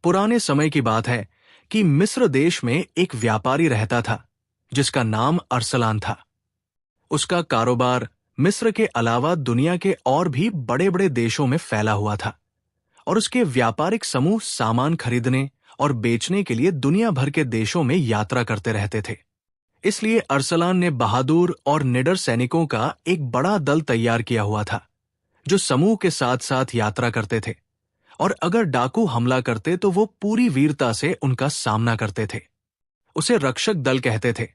पुराने समय की बात है कि मिस्र देश में एक व्यापारी रहता था जिसका नाम अरसलान था। उसका कारोबार मिस्र के अलावा दुनिया के और भी बड़े बड़े देशों में फैला हुआ था और उसके व्यापारिक समूह सामान खरीदने और बेचने के लिए दुनिया भर के देशों में यात्रा करते रहते थे। इसलिए अरसलान ने बहादुर और निडर सैनिकों का एक बड़ा दल तैयार किया हुआ था जो समूह के साथ साथ यात्रा करते थे और अगर डाकू हमला करते तो वो पूरी वीरता से उनका सामना करते थे। उसे रक्षक दल कहते थे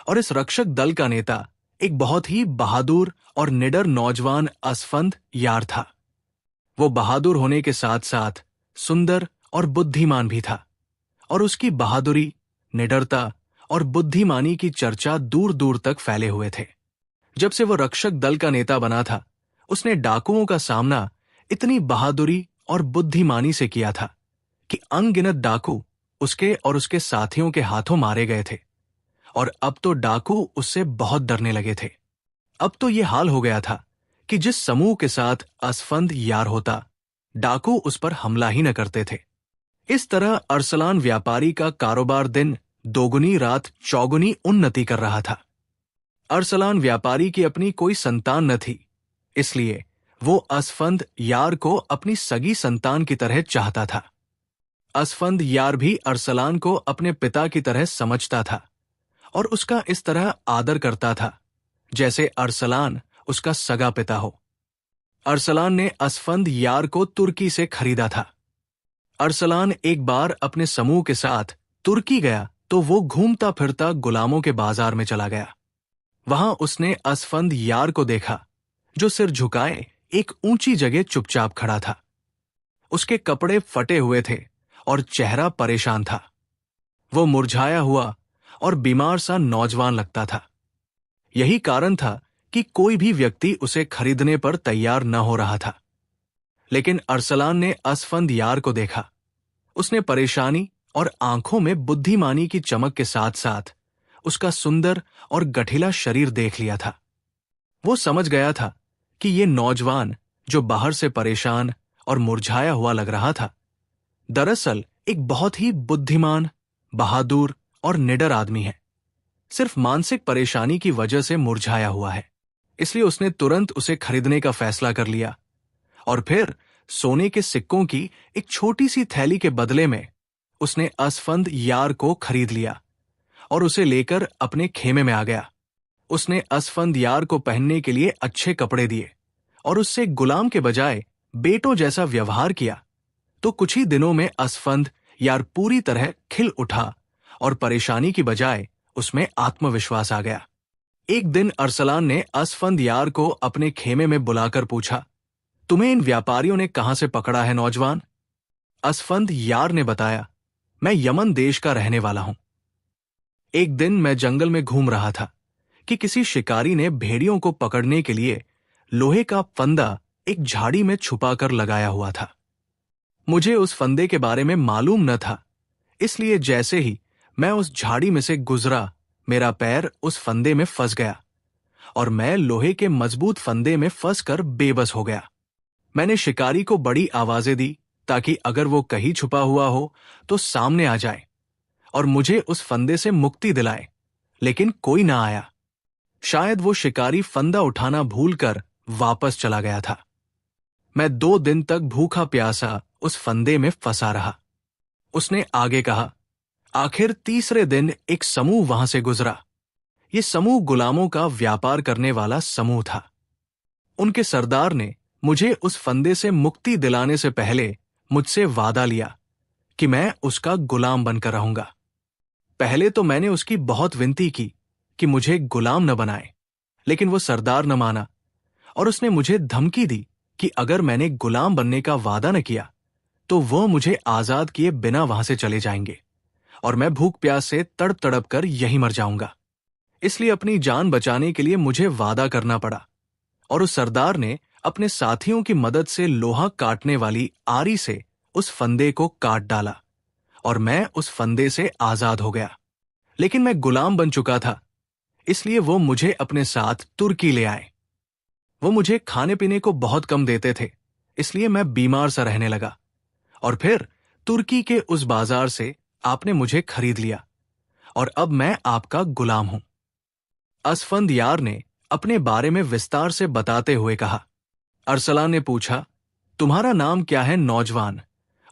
और इस रक्षक दल का नेता एक बहुत ही बहादुर और निडर नौजवान असफंद यार था। वो बहादुर होने के साथ साथ सुंदर और बुद्धिमान भी था और उसकी बहादुरी, निडरता और बुद्धिमानी की चर्चा दूर दूर तक फैले हुए थे। जब से वो रक्षक दल का नेता बना था, उसने डाकुओं का सामना इतनी बहादुरी और बुद्धिमानी से किया था कि अनगिनत डाकू उसके और उसके साथियों के हाथों मारे गए थे और अब तो डाकू उससे बहुत डरने लगे थे। अब तो ये हाल हो गया था कि जिस समूह के साथ असफंद यार होता, डाकू उस पर हमला ही न करते थे। इस तरह अरसलान व्यापारी का कारोबार दिन दोगुनी रात चौगुनी उन्नति कर रहा था। अरसलान व्यापारी की अपनी कोई संतान न थी, इसलिए वो असफंद यार को अपनी सगी संतान की तरह चाहता था। असफंद यार भी अरसलान को अपने पिता की तरह समझता था और उसका इस तरह आदर करता था जैसे अरसलान उसका सगा पिता हो। अरसलान ने असफंद यार को तुर्की से खरीदा था। अरसलान एक बार अपने समूह के साथ तुर्की गया तो वो घूमता फिरता गुलामों के बाजार में चला गया। वहां उसने असफंद यार को देखा जो सिर झुकाए एक ऊंची जगह चुपचाप खड़ा था। उसके कपड़े फटे हुए थे और चेहरा परेशान था। वो मुरझाया हुआ और बीमार सा नौजवान लगता था। यही कारण था कि कोई भी व्यक्ति उसे खरीदने पर तैयार न हो रहा था। लेकिन अरसलान ने असफंद यार को देखा। उसने परेशानी और आंखों में बुद्धिमानी की चमक के साथ साथ उसका सुंदर और गठिला शरीर देख लिया था। वो समझ गया था कि ये नौजवान जो बाहर से परेशान और मुरझाया हुआ लग रहा था, दरअसल एक बहुत ही बुद्धिमान, बहादुर और निडर आदमी है। सिर्फ मानसिक परेशानी की वजह से मुरझाया हुआ है। इसलिए उसने तुरंत उसे खरीदने का फैसला कर लिया और फिर सोने के सिक्कों की एक छोटी सी थैली के बदले में उसने असफंद यार को खरीद लिया और उसे लेकर अपने खेमे में आ गया। उसने असफंद यार को पहनने के लिए अच्छे कपड़े दिए और उससे गुलाम के बजाय बेटों जैसा व्यवहार किया। तो कुछ ही दिनों में असफंद यार पूरी तरह खिल उठा और परेशानी की बजाय उसमें आत्मविश्वास आ गया। एक दिन अरसलान ने असफंद यार को अपने खेमे में बुलाकर पूछा, तुम्हें इन व्यापारियों ने कहां से पकड़ा है नौजवान? असफंद यार ने बताया, मैं यमन देश का रहने वाला हूं। एक दिन मैं जंगल में घूम रहा था कि किसी शिकारी ने भेड़ियों को पकड़ने के लिए लोहे का फंदा एक झाड़ी में छुपाकर लगाया हुआ था। मुझे उस फंदे के बारे में मालूम न था, इसलिए जैसे ही मैं उस झाड़ी में से गुजरा, मेरा पैर उस फंदे में फंस गया और मैं लोहे के मजबूत फंदे में फंसकर बेबस हो गया। मैंने शिकारी को बड़ी आवाजें दी ताकि अगर वो कहीं छुपा हुआ हो तो सामने आ जाए और मुझे उस फंदे से मुक्ति दिलाए, लेकिन कोई ना आया। शायद वो शिकारी फंदा उठाना भूलकर वापस चला गया था। मैं 2 दिन तक भूखा प्यासा उस फंदे में फंसा रहा। उसने आगे कहा, आखिर तीसरे दिन एक समूह वहां से गुजरा। ये समूह गुलामों का व्यापार करने वाला समूह था। उनके सरदार ने मुझे उस फंदे से मुक्ति दिलाने से पहले मुझसे वादा लिया कि मैं उसका गुलाम बनकर रहूंगा। पहले तो मैंने उसकी बहुत विनती की कि मुझे गुलाम न बनाए, लेकिन वो सरदार न माना और उसने मुझे धमकी दी कि अगर मैंने गुलाम बनने का वादा न किया तो वो मुझे आजाद किए बिना वहां से चले जाएंगे और मैं भूख प्यास से तड़प तड़प कर यहीं मर जाऊंगा। इसलिए अपनी जान बचाने के लिए मुझे वादा करना पड़ा और उस सरदार ने अपने साथियों की मदद से लोहा काटने वाली आरी से उस फंदे को काट डाला और मैं उस फंदे से आजाद हो गया। लेकिन मैं गुलाम बन चुका था, इसलिए वो मुझे अपने साथ तुर्की ले आए। वो मुझे खाने पीने को बहुत कम देते थे, इसलिए मैं बीमार सा रहने लगा और फिर तुर्की के उस बाजार से आपने मुझे खरीद लिया और अब मैं आपका गुलाम हूं। असफंदयार ने अपने बारे में विस्तार से बताते हुए कहा। अरसलान ने पूछा, तुम्हारा नाम क्या है नौजवान,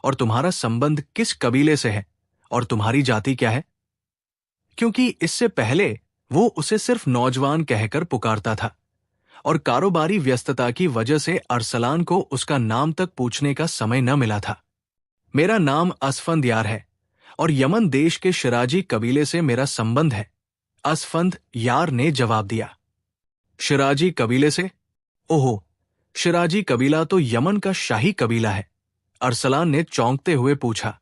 और तुम्हारा संबंध किस कबीले से है, और तुम्हारी जाति क्या है? क्योंकि इससे पहले वो उसे सिर्फ नौजवान कहकर पुकारता था और कारोबारी व्यस्तता की वजह से अरसलान को उसका नाम तक पूछने का समय न मिला था। मेरा नाम असफंदयार है और यमन देश के शिराजी कबीले से मेरा संबंध है, असफंद यार ने जवाब दिया। शिराजी कबीले से? ओहो, शिराजी कबीला तो यमन का शाही कबीला है, अरसलान ने चौंकते हुए पूछा,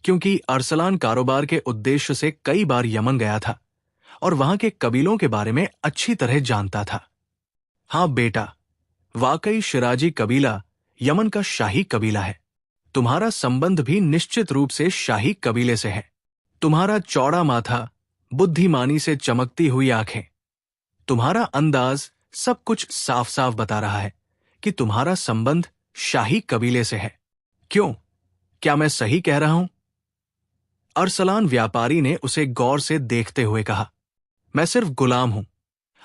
क्योंकि अरसलान कारोबार के उद्देश्य से कई बार यमन गया था और वहां के कबीलों के बारे में अच्छी तरह जानता था। हाँ बेटा, वाकई शिराजी कबीला यमन का शाही कबीला है। तुम्हारा संबंध भी निश्चित रूप से शाही कबीले से है। तुम्हारा चौड़ा माथा, बुद्धिमानी से चमकती हुई आंखें, तुम्हारा अंदाज सब कुछ साफ साफ बता रहा है कि तुम्हारा संबंध शाही कबीले से है। क्यों, क्या मैं सही कह रहा हूं? अरसलान व्यापारी ने उसे गौर से देखते हुए कहा, मैं सिर्फ गुलाम हूं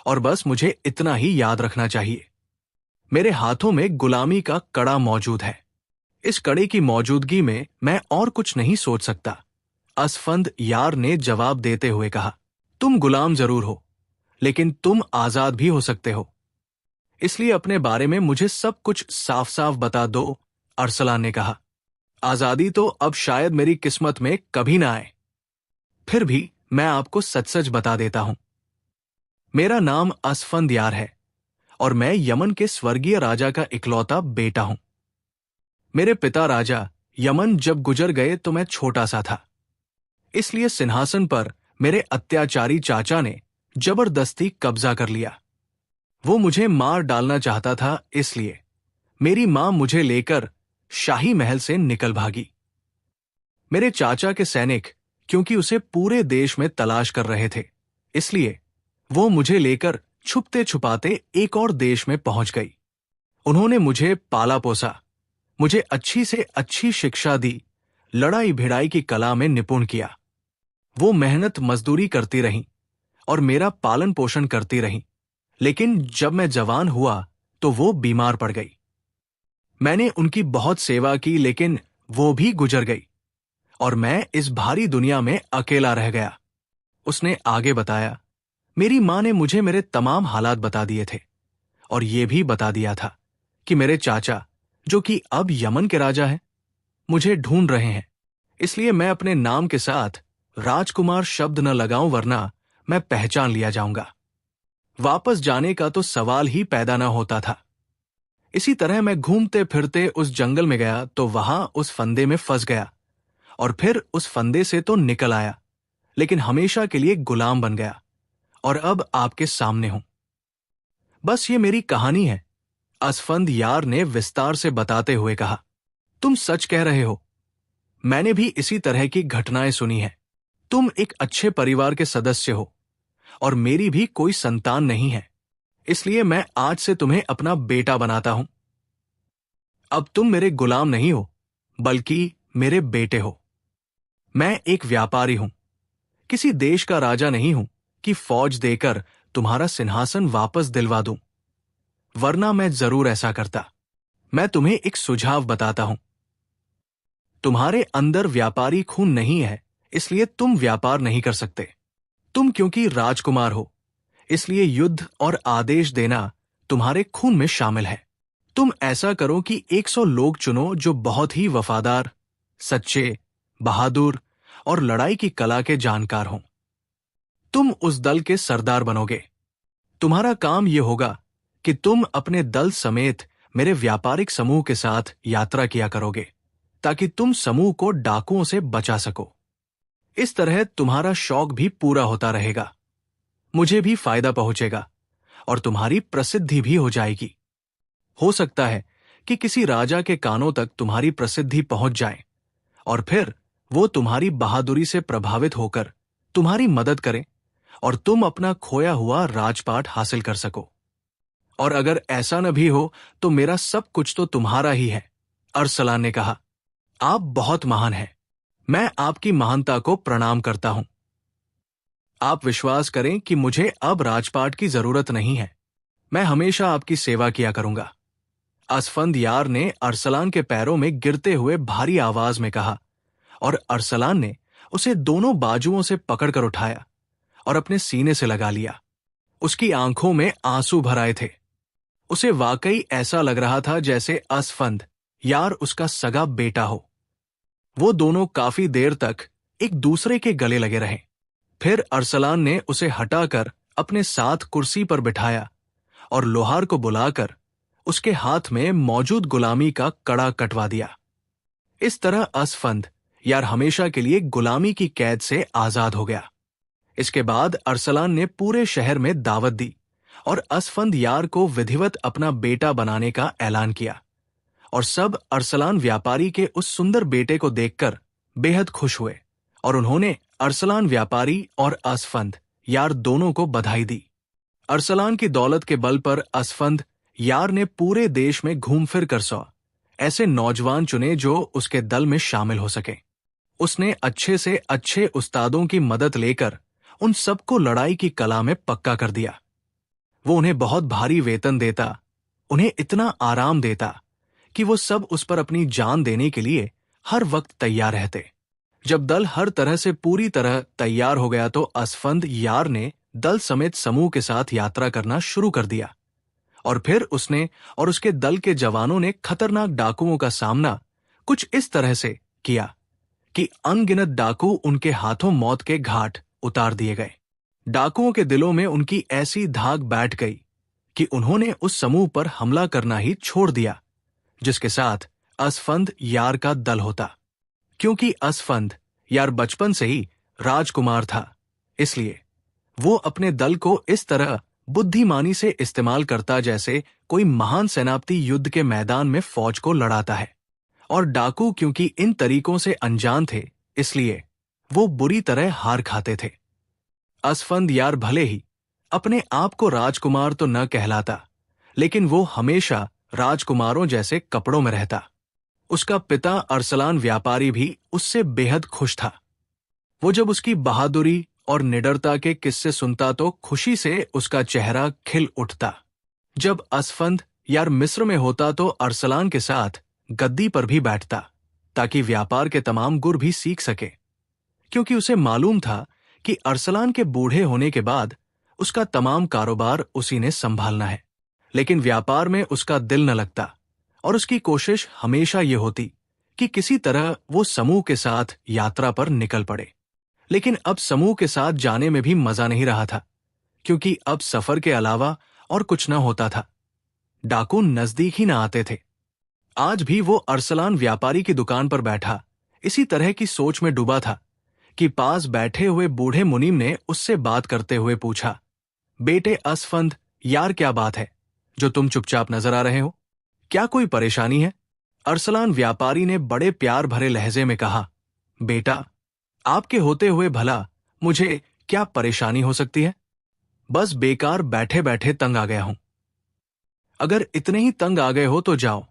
और बस मुझे इतना ही याद रखना चाहिए। मेरे हाथों में गुलामी का कड़ा मौजूद है। इस कड़े की मौजूदगी में मैं और कुछ नहीं सोच सकता, असफंद यार ने जवाब देते हुए कहा। तुम गुलाम जरूर हो, लेकिन तुम आजाद भी हो सकते हो। इसलिए अपने बारे में मुझे सब कुछ साफ साफ बता दो, अरसलान ने कहा। आजादी तो अब शायद मेरी किस्मत में कभी ना आए। फिर भी मैं आपको सच सच बता देता हूं। मेरा नाम असफंदयार है और मैं यमन के स्वर्गीय राजा का इकलौता बेटा हूं। मेरे पिता राजा यमन जब गुजर गए तो मैं छोटा सा था, इसलिए सिंहासन पर मेरे अत्याचारी चाचा ने जबरदस्ती कब्जा कर लिया। वो मुझे मार डालना चाहता था, इसलिए मेरी मां मुझे लेकर शाही महल से निकल भागी। मेरे चाचा के सैनिक क्योंकि उसे पूरे देश में तलाश कर रहे थे, इसलिए वो मुझे लेकर छुपते छुपाते एक और देश में पहुंच गई। उन्होंने मुझे पाला पोसा, मुझे अच्छी से अच्छी शिक्षा दी, लड़ाई भिड़ाई की कला में निपुण किया। वो मेहनत मजदूरी करती रहीं और मेरा पालन पोषण करती रहीं, लेकिन जब मैं जवान हुआ तो वो बीमार पड़ गई। मैंने उनकी बहुत सेवा की, लेकिन वो भी गुजर गई और मैं इस भारी दुनिया में अकेला रह गया। उसने आगे बताया, मेरी मां ने मुझे मेरे तमाम हालात बता दिए थे और ये भी बता दिया था कि मेरे चाचा, जो कि अब यमन के राजा हैं, मुझे ढूंढ रहे हैं। इसलिए मैं अपने नाम के साथ राजकुमार शब्द न लगाऊं, वरना मैं पहचान लिया जाऊंगा। वापस जाने का तो सवाल ही पैदा न होता था। इसी तरह मैं घूमते फिरते उस जंगल में गया तो वहां उस फंदे में फंस गया और फिर उस फंदे से तो निकल आया, लेकिन हमेशा के लिए गुलाम बन गया और अब आपके सामने हूं। बस ये मेरी कहानी है, असफंद यार ने विस्तार से बताते हुए कहा। तुम सच कह रहे हो, मैंने भी इसी तरह की घटनाएं सुनी हैं। तुम एक अच्छे परिवार के सदस्य हो और मेरी भी कोई संतान नहीं है, इसलिए मैं आज से तुम्हें अपना बेटा बनाता हूं। अब तुम मेरे गुलाम नहीं हो, बल्कि मेरे बेटे हो। मैं एक व्यापारी हूं, किसी देश का राजा नहीं हूं कि फौज देकर तुम्हारा सिंहासन वापस दिलवा दूं, वरना मैं जरूर ऐसा करता। मैं तुम्हें एक सुझाव बताता हूं। तुम्हारे अंदर व्यापारी खून नहीं है, इसलिए तुम व्यापार नहीं कर सकते। तुम क्योंकि राजकुमार हो, इसलिए युद्ध और आदेश देना तुम्हारे खून में शामिल है। तुम ऐसा करो कि 100 लोग चुनो जो बहुत ही वफादार, सच्चे, बहादुर और लड़ाई की कला के जानकार हों। तुम उस दल के सरदार बनोगे। तुम्हारा काम यह होगा कि तुम अपने दल समेत मेरे व्यापारिक समूह के साथ यात्रा किया करोगे, ताकि तुम समूह को डाकुओं से बचा सको। इस तरह तुम्हारा शौक भी पूरा होता रहेगा, मुझे भी फायदा पहुंचेगा और तुम्हारी प्रसिद्धि भी हो जाएगी। हो सकता है कि किसी राजा के कानों तक तुम्हारी प्रसिद्धि पहुंच जाए और फिर वो तुम्हारी बहादुरी से प्रभावित होकर तुम्हारी मदद करें और तुम अपना खोया हुआ राजपाट हासिल कर सको। और अगर ऐसा न भी हो तो मेरा सब कुछ तो तुम्हारा ही है, अरसलान ने कहा। आप बहुत महान हैं। मैं आपकी महानता को प्रणाम करता हूं। आप विश्वास करें कि मुझे अब राजपाट की जरूरत नहीं है। मैं हमेशा आपकी सेवा किया करूंगा। असफंदयार ने अरसलान के पैरों में गिरते हुए भारी आवाज में कहा, और अरसलान ने उसे दोनों बाजुओं से पकड़कर उठाया और अपने सीने से लगा लिया। उसकी आंखों में आंसू भर आए थे। उसे वाकई ऐसा लग रहा था जैसे असफंद यार उसका सगा बेटा हो। वो दोनों काफी देर तक एक दूसरे के गले लगे रहे। फिर अरसलान ने उसे हटाकर अपने साथ कुर्सी पर बिठाया और लोहार को बुलाकर उसके हाथ में मौजूद गुलामी का कड़ा कटवा दिया। इस तरह असफंद यार हमेशा के लिए गुलामी की कैद से आजाद हो गया। इसके बाद अरसलान ने पूरे शहर में दावत दी और असफंद यार को विधिवत अपना बेटा बनाने का ऐलान किया, और सब अरसलान व्यापारी के उस सुंदर बेटे को देखकर बेहद खुश हुए और उन्होंने अरसलान व्यापारी और असफंद यार दोनों को बधाई दी। अरसलान की दौलत के बल पर असफंद यार ने पूरे देश में घूम फिर कर ऐसे नौजवान चुने जो उसके दल में शामिल हो सके। उसने अच्छे से अच्छे उस्तादों की मदद लेकर उन सबको लड़ाई की कला में पक्का कर दिया। वो उन्हें बहुत भारी वेतन देता, उन्हें इतना आराम देता कि वो सब उस पर अपनी जान देने के लिए हर वक्त तैयार रहते। जब दल हर तरह से पूरी तरह तैयार हो गया तो असफंद यार ने दल समेत समूह के साथ यात्रा करना शुरू कर दिया, और फिर उसने और उसके दल के जवानों ने खतरनाक डाकुओं का सामना कुछ इस तरह से किया कि अनगिनत डाकू उनके हाथों मौत के घाट उतार दिए गए। डाकुओं के दिलों में उनकी ऐसी धाक बैठ गई कि उन्होंने उस समूह पर हमला करना ही छोड़ दिया जिसके साथ असफंद यार का दल होता। क्योंकि असफंद यार बचपन से ही राजकुमार था, इसलिए वो अपने दल को इस तरह बुद्धिमानी से इस्तेमाल करता जैसे कोई महान सेनापति युद्ध के मैदान में फौज को लड़ाता है। और डाकू क्योंकि इन तरीकों से अनजान थे, इसलिए वो बुरी तरह हार खाते थे। असफंद यार भले ही अपने आप को राजकुमार तो न कहलाता, लेकिन वो हमेशा राजकुमारों जैसे कपड़ों में रहता। उसका पिता अरसलान व्यापारी भी उससे बेहद खुश था। वो जब उसकी बहादुरी और निडरता के किस्से सुनता तो खुशी से उसका चेहरा खिल उठता। जब असफंद यार मिस्र में होता तो अरसलान के साथ गद्दी पर भी बैठता ताकि व्यापार के तमाम गुर भी सीख सके, क्योंकि उसे मालूम था कि अरसलान के बूढ़े होने के बाद उसका तमाम कारोबार उसी ने संभालना है। लेकिन व्यापार में उसका दिल न लगता और उसकी कोशिश हमेशा ये होती कि किसी तरह वो समूह के साथ यात्रा पर निकल पड़े। लेकिन अब समूह के साथ जाने में भी मजा नहीं रहा था, क्योंकि अब सफर के अलावा और कुछ न होता था। डाकू नजदीक ही न आते थे। आज भी वो अरसलान व्यापारी की दुकान पर बैठा इसी तरह की सोच में डूबा था कि पास बैठे हुए बूढ़े मुनीम ने उससे बात करते हुए पूछा, बेटे असफंद यार, क्या बात है जो तुम चुपचाप नजर आ रहे हो? क्या कोई परेशानी है? अरसलान व्यापारी ने बड़े प्यार भरे लहजे में कहा, बेटा, आपके होते हुए भला मुझे क्या परेशानी हो सकती है? बस बेकार बैठे बैठे तंग आ गया हूं। अगर इतने ही तंग आ गए हो तो जाओ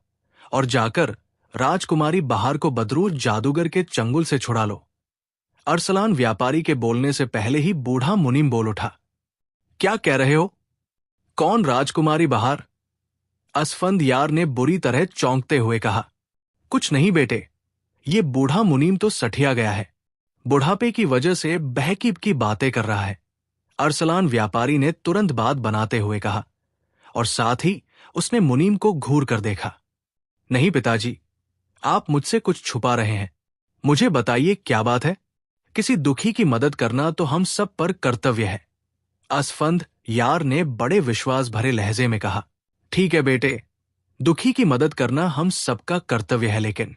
और जाकर राजकुमारी बहार को बदरू जादूगर के चंगुल से छुड़ा लो। अरसलान व्यापारी के बोलने से पहले ही बूढ़ा मुनीम बोल उठा, क्या कह रहे हो? कौन राजकुमारी बहार? असफंद यार ने बुरी तरह चौंकते हुए कहा, कुछ नहीं बेटे, ये बूढ़ा मुनीम तो सठिया गया है, बुढ़ापे की वजह से बहकीब की बातें कर रहा है। अरसलान व्यापारी ने तुरंत बात बनाते हुए कहा, और साथ ही उसने मुनीम को घूर कर देखा। नहीं पिताजी, आप मुझसे कुछ छुपा रहे हैं। मुझे बताइए क्या बात है? किसी दुखी की मदद करना तो हम सब पर कर्तव्य है। असफंद यार ने बड़े विश्वास भरे लहजे में कहा, ठीक है बेटे, दुखी की मदद करना हम सबका कर्तव्य है, लेकिन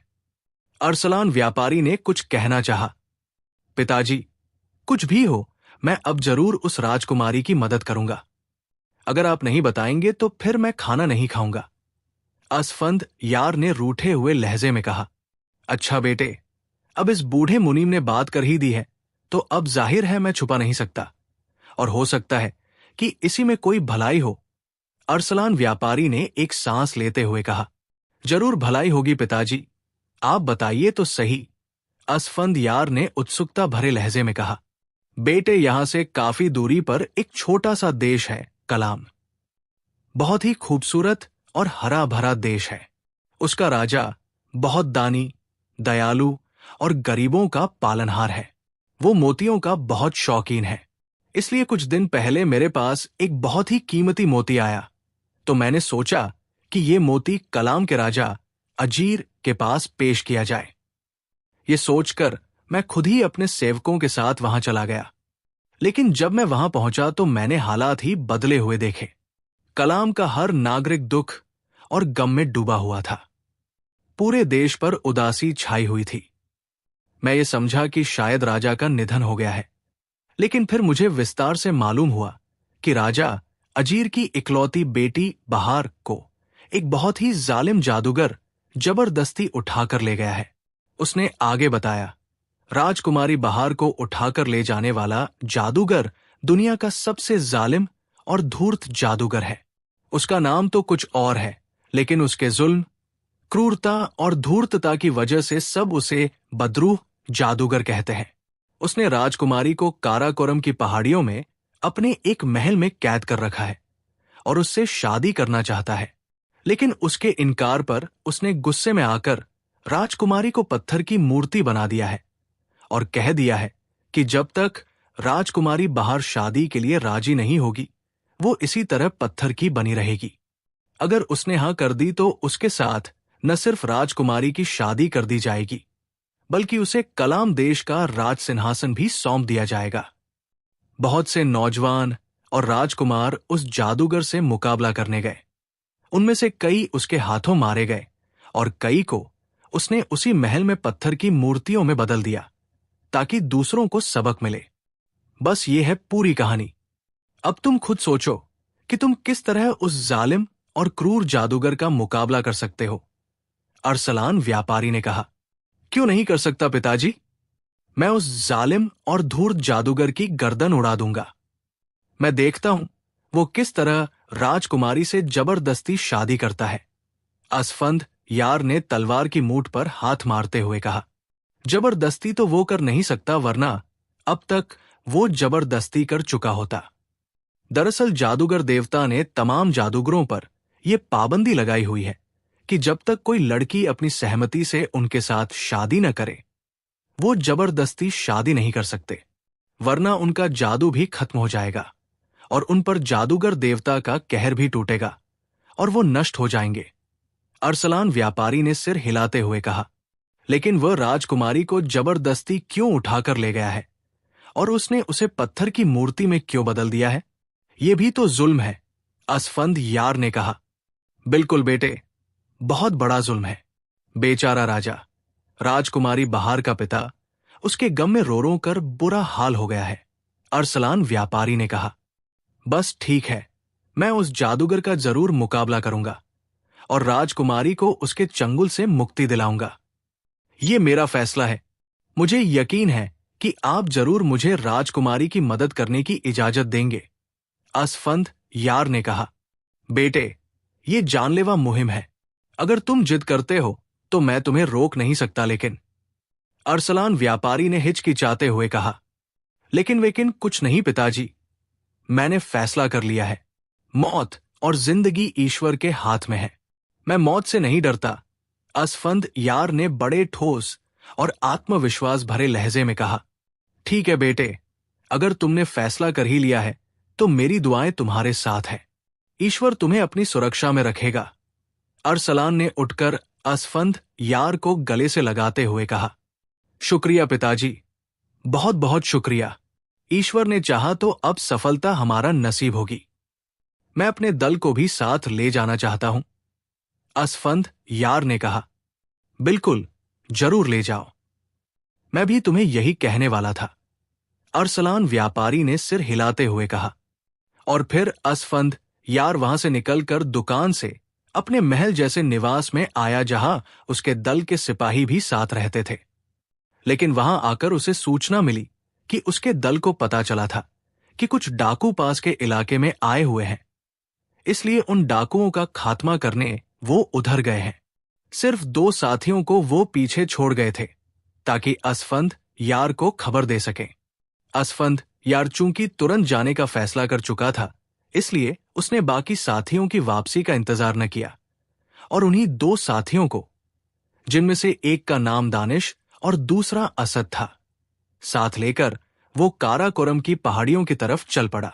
अरसलान व्यापारी ने कुछ कहना चाहा। पिताजी, कुछ भी हो, मैं अब जरूर उस राजकुमारी की मदद करूंगा। अगर आप नहीं बताएंगे तो फिर मैं खाना नहीं खाऊंगा। असफंद यार ने रूठे हुए लहजे में कहा, अच्छा बेटे, अब इस बूढ़े मुनीम ने बात कर ही दी है तो अब जाहिर है मैं छुपा नहीं सकता, और हो सकता है कि इसी में कोई भलाई हो। अरसलान व्यापारी ने एक सांस लेते हुए कहा, जरूर भलाई होगी पिताजी, आप बताइए तो सही, असफंदयार ने उत्सुकता भरे लहजे में कहा। बेटे, यहां से काफी दूरी पर एक छोटा सा देश है, कलाम। बहुत ही खूबसूरत और हरा भरा देश है। उसका राजा बहुत दानी, दयालु और गरीबों का पालनहार है। वो मोतियों का बहुत शौकीन है। इसलिए कुछ दिन पहले मेरे पास एक बहुत ही कीमती मोती आया, तो मैंने सोचा कि ये मोती कलाम के राजा अजीर के पास पेश किया जाए। ये सोचकर मैं खुद ही अपने सेवकों के साथ वहां चला गया। लेकिन जब मैं वहां पहुंचा तो मैंने हालात ही बदले हुए देखे। कलाम का हर नागरिक दुख और गम में डूबा हुआ था। पूरे देश पर उदासी छाई हुई थी। मैं ये समझा कि शायद राजा का निधन हो गया है, लेकिन फिर मुझे विस्तार से मालूम हुआ कि राजा अजीर की इकलौती बेटी बहार को एक बहुत ही जालिम जादूगर जबरदस्ती उठाकर ले गया है। उसने आगे बताया, राजकुमारी बहार को उठाकर ले जाने वाला जादूगर दुनिया का सबसे जालिम और धूर्त जादूगर है। उसका नाम तो कुछ और है, लेकिन उसके जुल्म, क्रूरता और धूर्तता की वजह से सब उसे बदरूह जादूगर कहते हैं। उसने राजकुमारी को काराकोरम की पहाड़ियों में अपने एक महल में कैद कर रखा है और उससे शादी करना चाहता है। लेकिन उसके इनकार पर उसने गुस्से में आकर राजकुमारी को पत्थर की मूर्ति बना दिया है और कह दिया है कि जब तक राजकुमारी बाहर शादी के लिए राजी नहीं होगी, वो इसी तरह पत्थर की बनी रहेगी। अगर उसने हां कर दी तो उसके साथ न सिर्फ राजकुमारी की शादी कर दी जाएगी, बल्कि उसे कलाम देश का राज सिंहासन भी सौंप दिया जाएगा। बहुत से नौजवान और राजकुमार उस जादूगर से मुकाबला करने गए। उनमें से कई उसके हाथों मारे गए और कई को उसने उसी महल में पत्थर की मूर्तियों में बदल दिया ताकि दूसरों को सबक मिले। बस ये है पूरी कहानी। अब तुम खुद सोचो कि तुम किस तरह उस जालिम और क्रूर जादूगर का मुकाबला कर सकते हो। अरसलान व्यापारी ने कहा, क्यों नहीं कर सकता पिताजी? मैं उस जालिम और धूर्त जादूगर की गर्दन उड़ा दूंगा। मैं देखता हूं वो किस तरह राजकुमारी से जबरदस्ती शादी करता है। असफंद यार ने तलवार की मूठ पर हाथ मारते हुए कहा, जबरदस्ती तो वो कर नहीं सकता, वरना अब तक वो जबरदस्ती कर चुका होता। दरअसल जादूगर देवता ने तमाम जादूगरों पर यह पाबंदी लगाई हुई है कि जब तक कोई लड़की अपनी सहमति से उनके साथ शादी न करे, वो जबरदस्ती शादी नहीं कर सकते, वरना उनका जादू भी खत्म हो जाएगा और उन पर जादूगर देवता का कहर भी टूटेगा और वो नष्ट हो जाएंगे। अरसलान व्यापारी ने सिर हिलाते हुए कहा, लेकिन वह राजकुमारी को जबरदस्ती क्यों उठाकर ले गया है और उसने उसे पत्थर की मूर्ति में क्यों बदल दिया है? यह भी तो जुल्म है, असफंद यार ने कहा। बिल्कुल बेटे, बहुत बड़ा जुल्म है। बेचारा राजा, राजकुमारी बहार का पिता, उसके गम में रो रो कर बुरा हाल हो गया है। अरसलान व्यापारी ने कहा, बस ठीक है, मैं उस जादूगर का जरूर मुकाबला करूंगा और राजकुमारी को उसके चंगुल से मुक्ति दिलाऊंगा। ये मेरा फैसला है। मुझे यकीन है कि आप जरूर मुझे राजकुमारी की मदद करने की इजाजत देंगे। असफंद यार ने कहा, बेटे, ये जानलेवा मुहिम है। अगर तुम जिद करते हो तो मैं तुम्हें रोक नहीं सकता, लेकिन अरसलान व्यापारी ने हिचकिचाते हुए कहा, लेकिन कुछ नहीं पिताजी, मैंने फैसला कर लिया है। मौत और जिंदगी ईश्वर के हाथ में है। मैं मौत से नहीं डरता। असफंद यार ने बड़े ठोस और आत्मविश्वास भरे लहजे में कहा, ठीक है बेटे, अगर तुमने फैसला कर ही लिया है तो मेरी दुआएं तुम्हारे साथ है। ईश्वर तुम्हें अपनी सुरक्षा में रखेगा। अरसलान ने उठकर असफंद यार को गले से लगाते हुए कहा, शुक्रिया पिताजी, बहुत बहुत शुक्रिया। ईश्वर ने चाहा तो अब सफलता हमारा नसीब होगी। मैं अपने दल को भी साथ ले जाना चाहता हूं। असफंद यार ने कहा, बिल्कुल, जरूर ले जाओ। मैं भी तुम्हें यही कहने वाला था। अरसलान व्यापारी ने सिर हिलाते हुए कहा और फिर असफंद यार वहां से निकलकर दुकान से अपने महल जैसे निवास में आया जहां उसके दल के सिपाही भी साथ रहते थे। लेकिन वहां आकर उसे सूचना मिली कि उसके दल को पता चला था कि कुछ डाकू पास के इलाके में आए हुए हैं, इसलिए उन डाकुओं का खात्मा करने वो उधर गए हैं। सिर्फ 2 साथियों को वो पीछे छोड़ गए थे ताकि असफंद यार को खबर दे सके। असफंद यार चूंकि तुरंत जाने का फैसला कर चुका था, इसलिए उसने बाकी साथियों की वापसी का इंतजार न किया और उन्हीं 2 साथियों को, जिनमें से एक का नाम दानिश और दूसरा असद था, साथ लेकर वो काराकोरम की पहाड़ियों की तरफ चल पड़ा।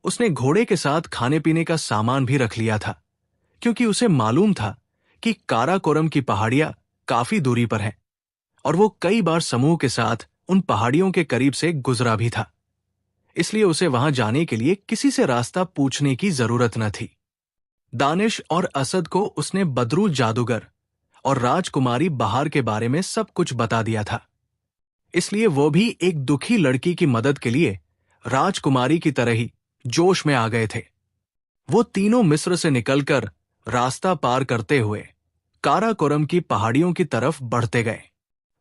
उसने घोड़े के साथ खाने पीने का सामान भी रख लिया था, क्योंकि उसे मालूम था कि काराकोरम की पहाड़ियां काफी दूरी पर हैं और वो कई बार समूह के साथ उन पहाड़ियों के करीब से गुजरा भी था। इसलिए उसे वहां जाने के लिए किसी से रास्ता पूछने की जरूरत न थी। दानिश और असद को उसने बदरू जादूगर और राजकुमारी बहार के बारे में सब कुछ बता दिया था। इसलिए वो भी एक दुखी लड़की की मदद के लिए राजकुमारी की तरह ही जोश में आ गए थे। वो तीनों मिस्र से निकलकर रास्ता पार करते हुए काराकोरम की पहाड़ियों की तरफ बढ़ते गए।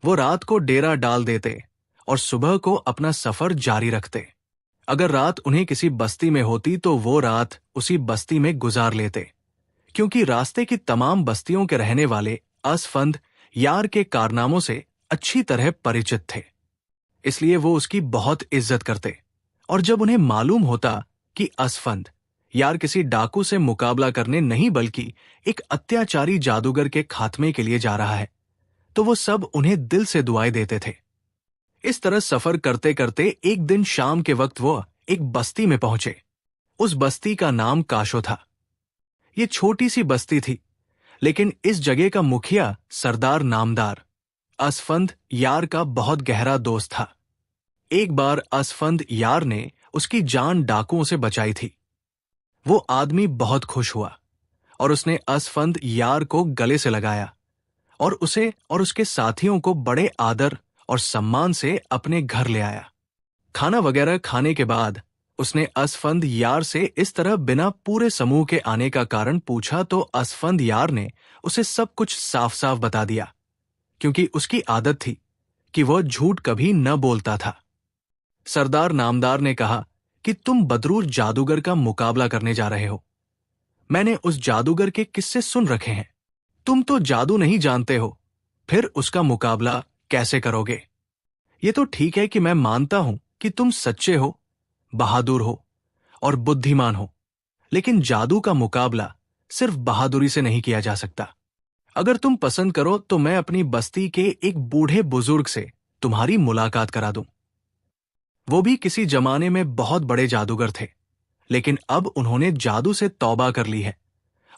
वो रात को डेरा डाल देते और सुबह को अपना सफर जारी रखते। अगर रात उन्हें किसी बस्ती में होती तो वो रात उसी बस्ती में गुजार लेते, क्योंकि रास्ते की तमाम बस्तियों के रहने वाले असफंद यार के कारनामों से अच्छी तरह परिचित थे। इसलिए वो उसकी बहुत इज्जत करते और जब उन्हें मालूम होता कि असफंद यार किसी डाकू से मुकाबला करने नहीं बल्कि एक अत्याचारी जादूगर के खात्मे के लिए जा रहा है, तो वो सब उन्हें दिल से दुआएं देते थे। इस तरह सफर करते करते एक दिन शाम के वक्त वो एक बस्ती में पहुंचे। उस बस्ती का नाम काशो था। ये छोटी सी बस्ती थी, लेकिन इस जगह का मुखिया सरदार नामदार असफंद यार का बहुत गहरा दोस्त था। एक बार असफंद यार ने उसकी जान डाकुओं से बचाई थी। वो आदमी बहुत खुश हुआ और उसने असफंद यार को गले से लगाया और उसे और उसके साथियों को बड़े आदर और सम्मान से अपने घर ले आया। खाना वगैरह खाने के बाद उसने असफंद यार से इस तरह बिना पूरे समूह के आने का कारण पूछा तो असफंद यार ने उसे सब कुछ साफ साफ बता दिया, क्योंकि उसकी आदत थी कि वह झूठ कभी न बोलता था। सरदार नामदार ने कहा कि तुम बदरूर जादूगर का मुकाबला करने जा रहे हो। मैंने उस जादूगर के किस्से सुन रखे हैं। तुम तो जादू नहीं जानते हो, फिर उसका मुकाबला कैसे करोगे? ये तो ठीक है कि मैं मानता हूं कि तुम सच्चे हो, बहादुर हो और बुद्धिमान हो, लेकिन जादू का मुकाबला सिर्फ बहादुरी से नहीं किया जा सकता। अगर तुम पसंद करो तो मैं अपनी बस्ती के एक बूढ़े बुजुर्ग से तुम्हारी मुलाकात करा दूं। वो भी किसी जमाने में बहुत बड़े जादूगर थे, लेकिन अब उन्होंने जादू से तौबा कर ली है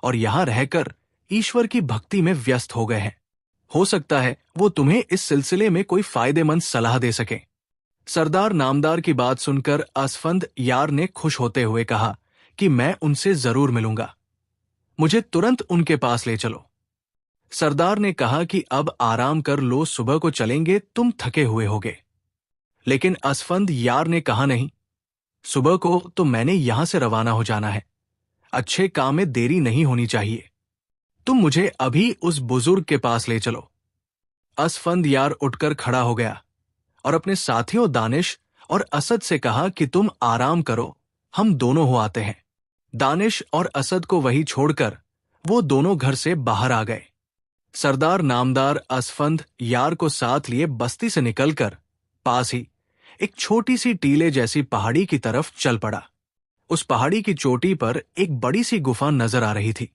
और यहां रहकर ईश्वर की भक्ति में व्यस्त हो गए हैं। हो सकता है वो तुम्हें इस सिलसिले में कोई फायदेमंद सलाह दे सके। सरदार नामदार की बात सुनकर असफंद यार ने खुश होते हुए कहा कि मैं उनसे जरूर मिलूंगा। मुझे तुरंत उनके पास ले चलो। सरदार ने कहा कि अब आराम कर लो, सुबह को चलेंगे, तुम थके हुए होगे। लेकिन असफंद यार ने कहा नहीं, सुबह को तो मैंने यहां से रवाना हो जाना है। अच्छे काम में देरी नहीं होनी चाहिए। तुम मुझे अभी उस बुजुर्ग के पास ले चलो। असफंद यार उठकर खड़ा हो गया और अपने साथियों दानिश और असद से कहा कि तुम आराम करो, हम दोनों हो आते हैं। दानिश और असद को वहीं छोड़कर वो दोनों घर से बाहर आ गए। सरदार नामदार असफंद यार को साथ लिए बस्ती से निकलकर पास ही एक छोटी सी टीले जैसी पहाड़ी की तरफ चल पड़ा। उस पहाड़ी की चोटी पर एक बड़ी सी गुफा नजर आ रही थी,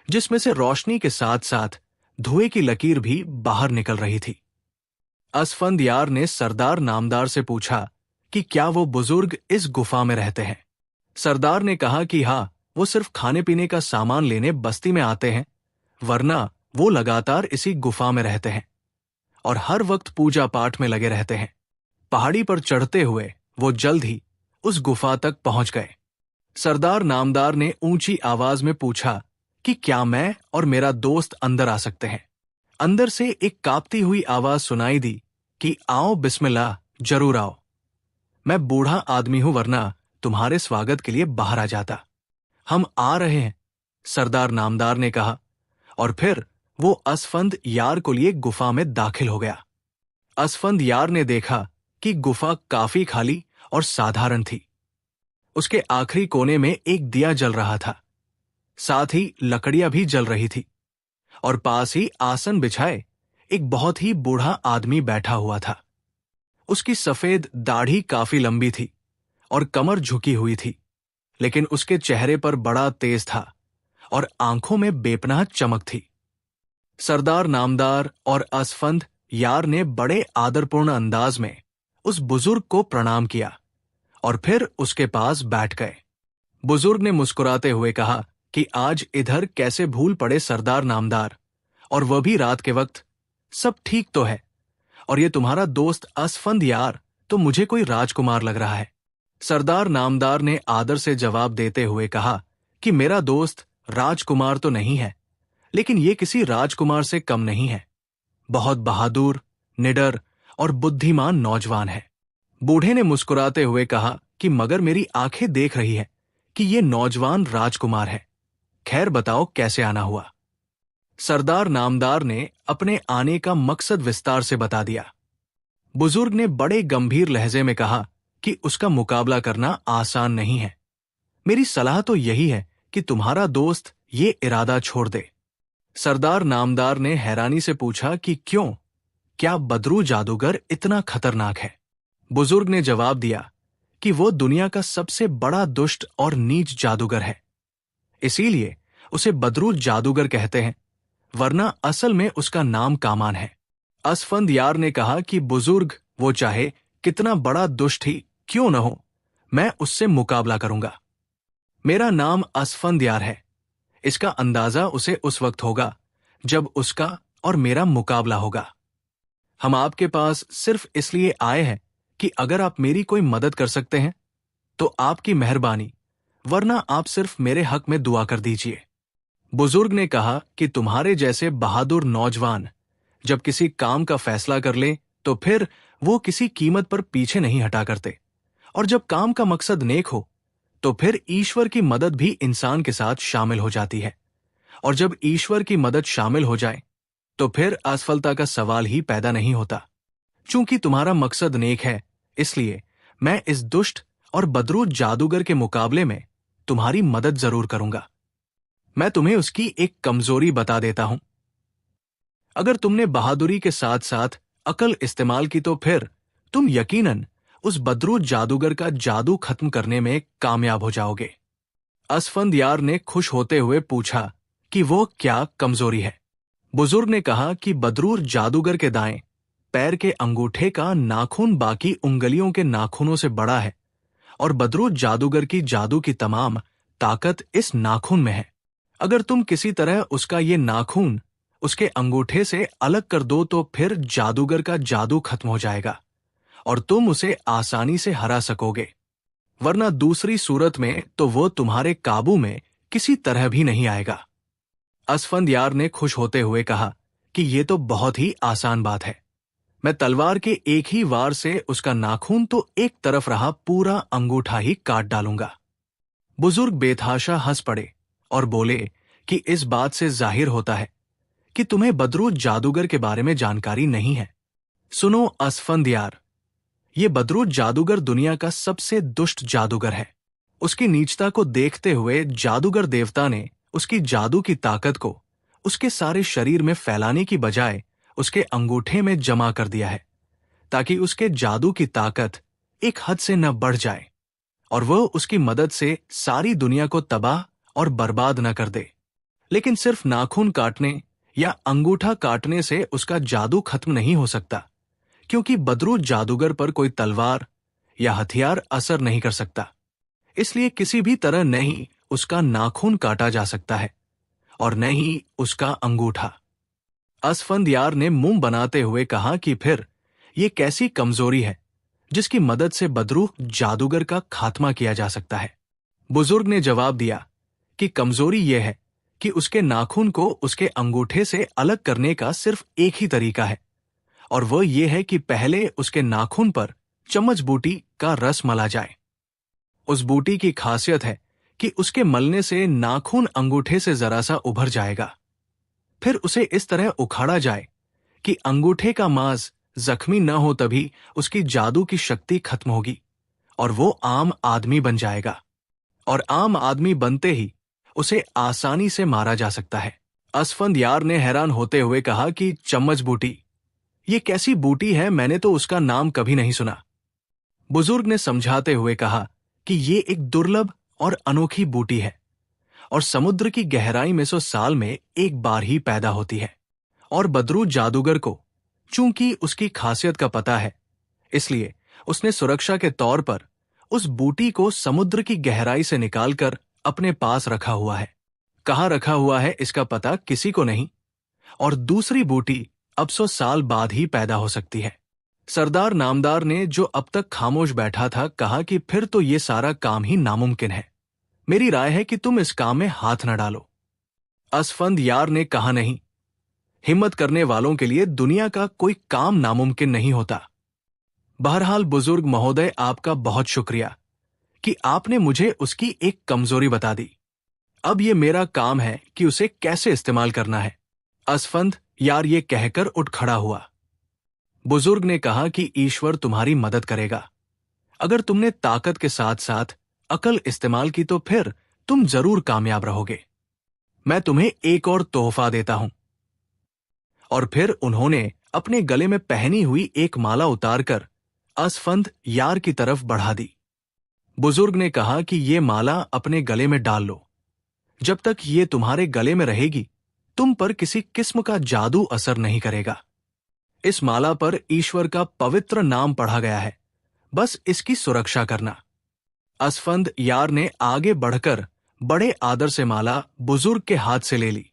जिसमें से रोशनी के साथ साथ धुएं की लकीर भी बाहर निकल रही थी। असफंद यार ने सरदार नामदार से पूछा कि क्या वो बुजुर्ग इस गुफा में रहते हैं। सरदार ने कहा कि हाँ, वो सिर्फ खाने पीने का सामान लेने बस्ती में आते हैं, वरना वो लगातार इसी गुफा में रहते हैं और हर वक्त पूजा पाठ में लगे रहते हैं। पहाड़ी पर चढ़ते हुए वो जल्द ही उस गुफा तक पहुंच गए। सरदार नामदार ने ऊंची आवाज में पूछा कि क्या मैं और मेरा दोस्त अंदर आ सकते हैं। अंदर से एक कांपती हुई आवाज सुनाई दी कि आओ, बिस्मिल्लाह, जरूर आओ। मैं बूढ़ा आदमी हूं, वरना तुम्हारे स्वागत के लिए बाहर आ जाता। हम आ रहे हैं, सरदार नामदार ने कहा और फिर वो असफंद यार को लिए गुफा में दाखिल हो गया। असफंद यार ने देखा कि गुफा काफी खाली और साधारण थी। उसके आखिरी कोने में एक दिया जल रहा था, साथ ही लकड़ियां भी जल रही थी और पास ही आसन बिछाए एक बहुत ही बूढ़ा आदमी बैठा हुआ था। उसकी सफेद दाढ़ी काफी लंबी थी और कमर झुकी हुई थी, लेकिन उसके चेहरे पर बड़ा तेज था और आंखों में बेपनाह चमक थी। सरदार नामदार और असफंद यार ने बड़े आदरपूर्ण अंदाज में उस बुजुर्ग को प्रणाम किया और फिर उसके पास बैठ गए। बुजुर्ग ने मुस्कुराते हुए कहा कि आज इधर कैसे भूल पड़े सरदार नामदार, और वह भी रात के वक्त। सब ठीक तो है, और ये तुम्हारा दोस्त असफंद यार तो मुझे कोई राजकुमार लग रहा है। सरदार नामदार ने आदर से जवाब देते हुए कहा कि मेरा दोस्त राजकुमार तो नहीं है, लेकिन ये किसी राजकुमार से कम नहीं है। बहुत बहादुर, निडर और बुद्धिमान नौजवान है। बूढ़े ने मुस्कुराते हुए कहा कि मगर मेरी आंखें देख रही है कि ये नौजवान राजकुमार है। खैर बताओ कैसे आना हुआ। सरदार नामदार ने अपने आने का मकसद विस्तार से बता दिया। बुजुर्ग ने बड़े गंभीर लहजे में कहा कि उसका मुकाबला करना आसान नहीं है। मेरी सलाह तो यही है कि तुम्हारा दोस्त ये इरादा छोड़ दे। सरदार नामदार ने हैरानी से पूछा कि क्यों, क्या बदरू जादूगर इतना खतरनाक है? बुजुर्ग ने जवाब दिया कि वो दुनिया का सबसे बड़ा दुष्ट और नीच जादूगर है, इसीलिए उसे बदरू जादूगर कहते हैं, वरना असल में उसका नाम कामान है। असफंद यार ने कहा कि बुजुर्ग वो चाहे कितना बड़ा दुष्ट ही क्यों न हो, मैं उससे मुकाबला करूंगा। मेरा असफंद असफंद यार है। इसका अंदाजा उसे उस वक्त होगा जब उसका और मेरा मुकाबला होगा। हम आपके पास सिर्फ इसलिए आए हैं कि अगर आप मेरी कोई मदद कर सकते हैं तो आपकी मेहरबानी, वरना आप सिर्फ मेरे हक में दुआ कर दीजिए। बुजुर्ग ने कहा कि तुम्हारे जैसे बहादुर नौजवान जब किसी काम का फैसला कर ले तो फिर वो किसी कीमत पर पीछे नहीं हटा करते, और जब काम का मकसद नेक हो तो फिर ईश्वर की मदद भी इंसान के साथ शामिल हो जाती है, और जब ईश्वर की मदद शामिल हो जाए तो फिर असफलता का सवाल ही पैदा नहीं होता। चूंकि तुम्हारा मकसद नेक है, इसलिए मैं इस दुष्ट और बदरू जादूगर के मुकाबले में तुम्हारी मदद जरूर करूंगा। मैं तुम्हें उसकी एक कमजोरी बता देता हूं। अगर तुमने बहादुरी के साथ साथ अकल इस्तेमाल की तो फिर तुम यकीनन उस बदरू जादूगर का जादू खत्म करने में कामयाब हो जाओगे। असफंद यार ने खुश होते हुए पूछा कि वो क्या कमजोरी है। बुजुर्ग ने कहा कि बदरू जादूगर के दाएं पैर के अंगूठे का नाखून बाकी उंगलियों के नाखूनों से बड़ा है, और बदरू जादूगर की जादू की तमाम ताकत इस नाखून में है। अगर तुम किसी तरह उसका ये नाखून उसके अंगूठे से अलग कर दो तो फिर जादूगर का जादू खत्म हो जाएगा और तुम उसे आसानी से हरा सकोगे, वरना दूसरी सूरत में तो वो तुम्हारे काबू में किसी तरह भी नहीं आएगा। असफंद यार ने खुश होते हुए कहा कि ये तो बहुत ही आसान बात है। मैं तलवार के एक ही वार से उसका नाखून तो एक तरफ रहा पूरा अंगूठा ही काट डालूंगा। बुजुर्ग बेतहाशा हंस पड़े और बोले कि इस बात से जाहिर होता है कि तुम्हें बदरू जादूगर के बारे में जानकारी नहीं है। सुनो असफंद यार, ये बदरू जादूगर दुनिया का सबसे दुष्ट जादूगर है। उसकी नीचता को देखते हुए जादूगर देवता ने उसकी जादू की ताकत को उसके सारे शरीर में फैलाने की बजाय उसके अंगूठे में जमा कर दिया है, ताकि उसके जादू की ताकत एक हद से न बढ़ जाए और वह उसकी मदद से सारी दुनिया को तबाह और बर्बाद न कर दे। लेकिन सिर्फ नाखून काटने या अंगूठा काटने से उसका जादू खत्म नहीं हो सकता, क्योंकि बदरू जादूगर पर कोई तलवार या हथियार असर नहीं कर सकता। इसलिए किसी भी तरह नहीं उसका नाखून काटा जा सकता है और न ही उसका अंगूठा। असफंद यार ने मुंह बनाते हुए कहा कि फिर ये कैसी कमजोरी है जिसकी मदद से बदरू जादूगर का खात्मा किया जा सकता है। बुजुर्ग ने जवाब दिया कि कमजोरी यह है कि उसके नाखून को उसके अंगूठे से अलग करने का सिर्फ एक ही तरीका है, और वह यह है कि पहले उसके नाखून पर चम्मच बूटी का रस मला जाए। उस बूटी की खासियत है कि उसके मलने से नाखून अंगूठे से जरा सा उभर जाएगा। फिर उसे इस तरह उखाड़ा जाए कि अंगूठे का मांस जख्मी न हो, तभी उसकी जादू की शक्ति खत्म होगी और वो आम आदमी बन जाएगा, और आम आदमी बनते ही उसे आसानी से मारा जा सकता है। असफंदयार ने हैरान होते हुए कहा कि चम्मच बूटी, ये कैसी बूटी है, मैंने तो उसका नाम कभी नहीं सुना। बुजुर्ग ने समझाते हुए कहा कि ये एक दुर्लभ और अनोखी बूटी है और समुद्र की गहराई में 100 साल में एक बार ही पैदा होती है। और बदरू जादूगर को चूंकि उसकी खासियत का पता है, इसलिए उसने सुरक्षा के तौर पर उस बूटी को समुद्र की गहराई से निकालकर अपने पास रखा हुआ है। कहाँ रखा हुआ है इसका पता किसी को नहीं, और दूसरी बूटी अब 100 साल बाद ही पैदा हो सकती है। सरदार नामदार ने, जो अब तक खामोश बैठा था, कहा कि फिर तो ये सारा काम ही नामुमकिन है। मेरी राय है कि तुम इस काम में हाथ न डालो। असफंदयार ने कहा, नहीं, हिम्मत करने वालों के लिए दुनिया का कोई काम नामुमकिन नहीं होता। बहरहाल बुजुर्ग महोदय, आपका बहुत शुक्रिया कि आपने मुझे उसकी एक कमजोरी बता दी। अब ये मेरा काम है कि उसे कैसे इस्तेमाल करना है। असफंद यार ये कहकर उठ खड़ा हुआ। बुजुर्ग ने कहा कि ईश्वर तुम्हारी मदद करेगा। अगर तुमने ताकत के साथ साथ अकल इस्तेमाल की तो फिर तुम जरूर कामयाब रहोगे। मैं तुम्हें एक और तोहफा देता हूं। और फिर उन्होंने अपने गले में पहनी हुई एक माला उतारकर असफंद यार की तरफ बढ़ा दी। बुजुर्ग ने कहा कि ये माला अपने गले में डाल लो। जब तक ये तुम्हारे गले में रहेगी, तुम पर किसी किस्म का जादू असर नहीं करेगा। इस माला पर ईश्वर का पवित्र नाम पढ़ा गया है, बस इसकी सुरक्षा करना। असफंद यार ने आगे बढ़कर बड़े आदर से माला बुजुर्ग के हाथ से ले ली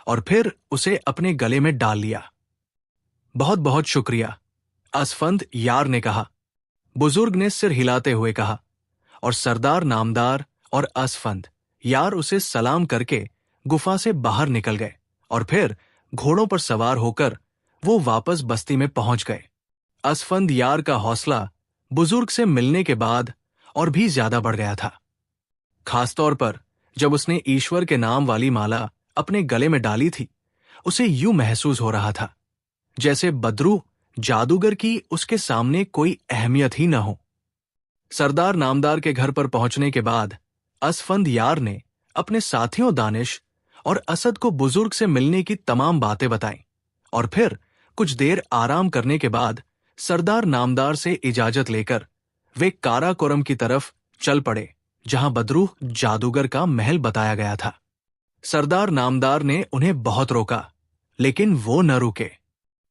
और फिर उसे अपने गले में डाल लिया। बहुत बहुत शुक्रिया, असफंद यार ने कहा। बुजुर्ग ने सिर हिलाते हुए कहा, और सरदार नामदार और असफंद यार उसे सलाम करके गुफा से बाहर निकल गए और फिर घोड़ों पर सवार होकर वो वापस बस्ती में पहुंच गए। असफंद यार का हौसला बुजुर्ग से मिलने के बाद और भी ज्यादा बढ़ गया था, खासतौर पर जब उसने ईश्वर के नाम वाली माला अपने गले में डाली थी। उसे यूं महसूस हो रहा था जैसे बदरू जादूगर की उसके सामने कोई अहमियत ही न हो। सरदार नामदार के घर पर पहुंचने के बाद असफंद यार ने अपने साथियों दानिश और असद को बुजुर्ग से मिलने की तमाम बातें बताईं और फिर कुछ देर आराम करने के बाद सरदार नामदार से इजाजत लेकर वे काराकोरम की तरफ चल पड़े, जहां बदरू जादूगर का महल बताया गया था। सरदार नामदार ने उन्हें बहुत रोका, लेकिन वो न रुके।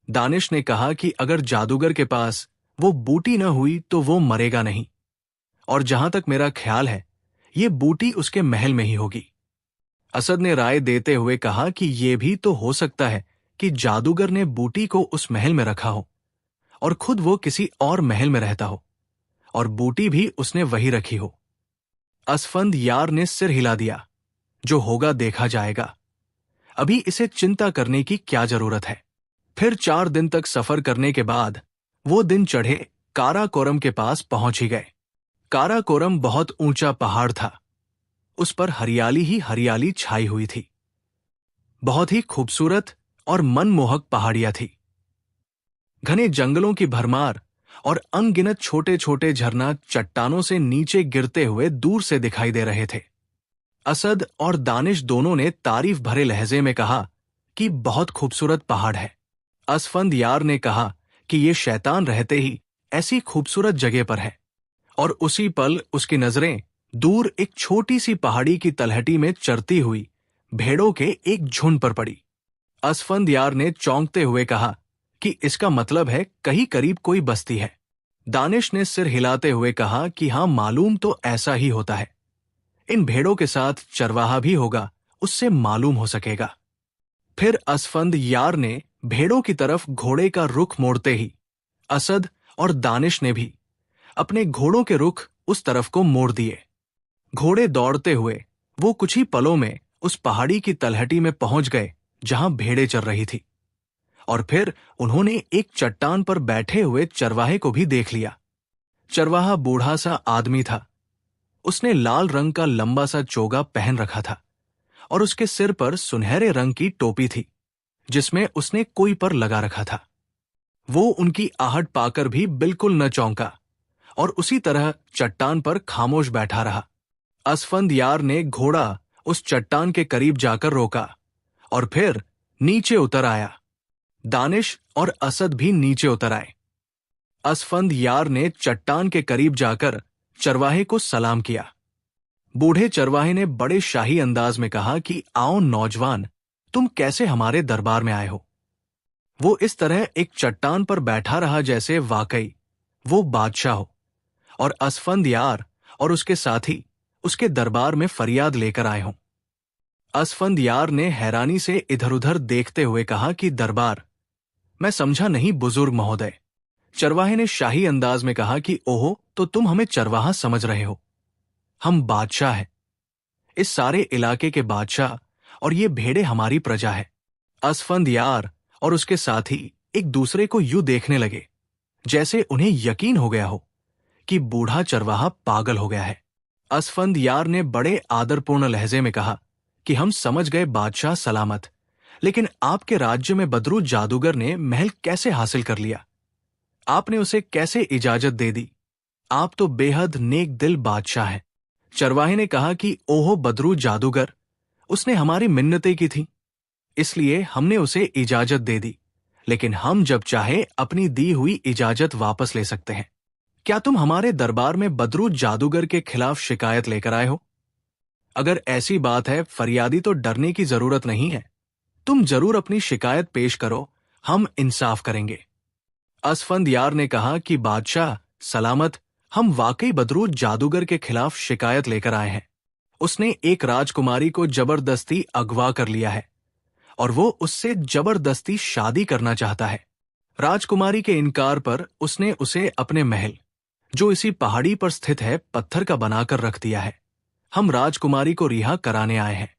दानिश ने कहा कि अगर जादूगर के पास वो बूटी न हुई तो वो मरेगा नहीं, और जहां तक मेरा ख्याल है ये बूटी उसके महल में ही होगी। असद ने राय देते हुए कहा कि ये भी तो हो सकता है कि जादूगर ने बूटी को उस महल में रखा हो और खुद वो किसी और महल में रहता हो और बूटी भी उसने वही रखी हो। असफंद यार ने सिर हिला दिया, जो होगा देखा जाएगा, अभी इसे चिंता करने की क्या जरूरत है। फिर 4 दिन तक सफर करने के बाद वो दिन चढ़े काराकोरम के पास पहुंच ही गए। काराकोरम बहुत ऊंचा पहाड़ था, उस पर हरियाली ही हरियाली छाई हुई थी। बहुत ही खूबसूरत और मनमोहक पहाड़ियां थी। घने जंगलों की भरमार और अनगिनत छोटे छोटे झरना चट्टानों से नीचे गिरते हुए दूर से दिखाई दे रहे थे। असद और दानिश दोनों ने तारीफ भरे लहजे में कहा कि बहुत खूबसूरत पहाड़ है। असफंद यार ने कहा कि ये शैतान रहते ही ऐसी खूबसूरत जगह पर है, और उसी पल उसकी नजरें दूर एक छोटी सी पहाड़ी की तलहटी में चरती हुई भेड़ों के एक झुंड पर पड़ी। असफंद यार ने चौंकते हुए कहा कि इसका मतलब है कहीं करीब कोई बस्ती है। दानिश ने सिर हिलाते हुए कहा कि हां, मालूम तो ऐसा ही होता है। इन भेड़ों के साथ चरवाहा भी होगा, उससे मालूम हो सकेगा। फिर असफंद यार ने भेड़ों की तरफ घोड़े का रुख मोड़ते ही असद और दानिश ने भी अपने घोड़ों के रुख उस तरफ को मोड़ दिए। घोड़े दौड़ते हुए वो कुछ ही पलों में उस पहाड़ी की तलहटी में पहुंच गए जहां भेड़ें चर रही थी, और फिर उन्होंने एक चट्टान पर बैठे हुए चरवाहे को भी देख लिया। चरवाहा बूढ़ा सा आदमी था। उसने लाल रंग का लंबा सा चोगा पहन रखा था और उसके सिर पर सुनहरे रंग की टोपी थी जिसमें उसने कोई पर लगा रखा था। वो उनकी आहट पाकर भी बिल्कुल न चौंका और उसी तरह चट्टान पर खामोश बैठा रहा। असफंद यार ने घोड़ा उस चट्टान के करीब जाकर रोका और फिर नीचे उतर आया। दानिश और असद भी नीचे उतर आए। असफंदयार ने चट्टान के करीब जाकर चरवाहे को सलाम किया। बूढ़े चरवाहे ने बड़े शाही अंदाज में कहा कि आओ नौजवान, तुम कैसे हमारे दरबार में आए हो। वो इस तरह एक चट्टान पर बैठा रहा जैसे वाकई वो बादशाह हो, और असफंदयार और उसके साथी उसके दरबार में फरियाद लेकर आए हों। असफंदयार ने हैरानी से इधर उधर देखते हुए कहा कि दरबार, मैं समझा नहीं बुजुर्ग महोदय। चरवाहे ने शाही अंदाज में कहा कि ओहो, तो तुम हमें चरवाहा समझ रहे हो। हम बादशाह हैं, इस सारे इलाके के बादशाह, और ये भेड़े हमारी प्रजा है। असफंदयार और उसके साथी एक दूसरे को यूं देखने लगे जैसे उन्हें यकीन हो गया हो कि बूढ़ा चरवाहा पागल हो गया है। असफंदयार ने बड़े आदरपूर्ण लहजे में कहा कि हम समझ गए बादशाह सलामत, लेकिन आपके राज्य में बदरू जादूगर ने महल कैसे हासिल कर लिया? आपने उसे कैसे इजाजत दे दी? आप तो बेहद नेक दिल बादशाह हैं। चरवाहे ने कहा कि ओहो बदरू जादूगर, उसने हमारी मिन्नतें की थी, इसलिए हमने उसे इजाजत दे दी, लेकिन हम जब चाहे अपनी दी हुई इजाजत वापस ले सकते हैं। क्या तुम हमारे दरबार में बदरू जादूगर के खिलाफ शिकायत लेकर आए हो? अगर ऐसी बात है, फरियादी तो डरने की जरूरत नहीं है। तुम जरूर अपनी शिकायत पेश करो, हम इंसाफ करेंगे। असफंदयार ने कहा कि बादशाह सलामत, हम वाकई बदरू जादूगर के खिलाफ शिकायत लेकर आए हैं। उसने एक राजकुमारी को जबरदस्ती अगवा कर लिया है और वो उससे जबरदस्ती शादी करना चाहता है। राजकुमारी के इनकार पर उसने उसे अपने महल, जो इसी पहाड़ी पर स्थित है, पत्थर का बनाकर रख दिया है। हम राजकुमारी को रिहा कराने आए हैं।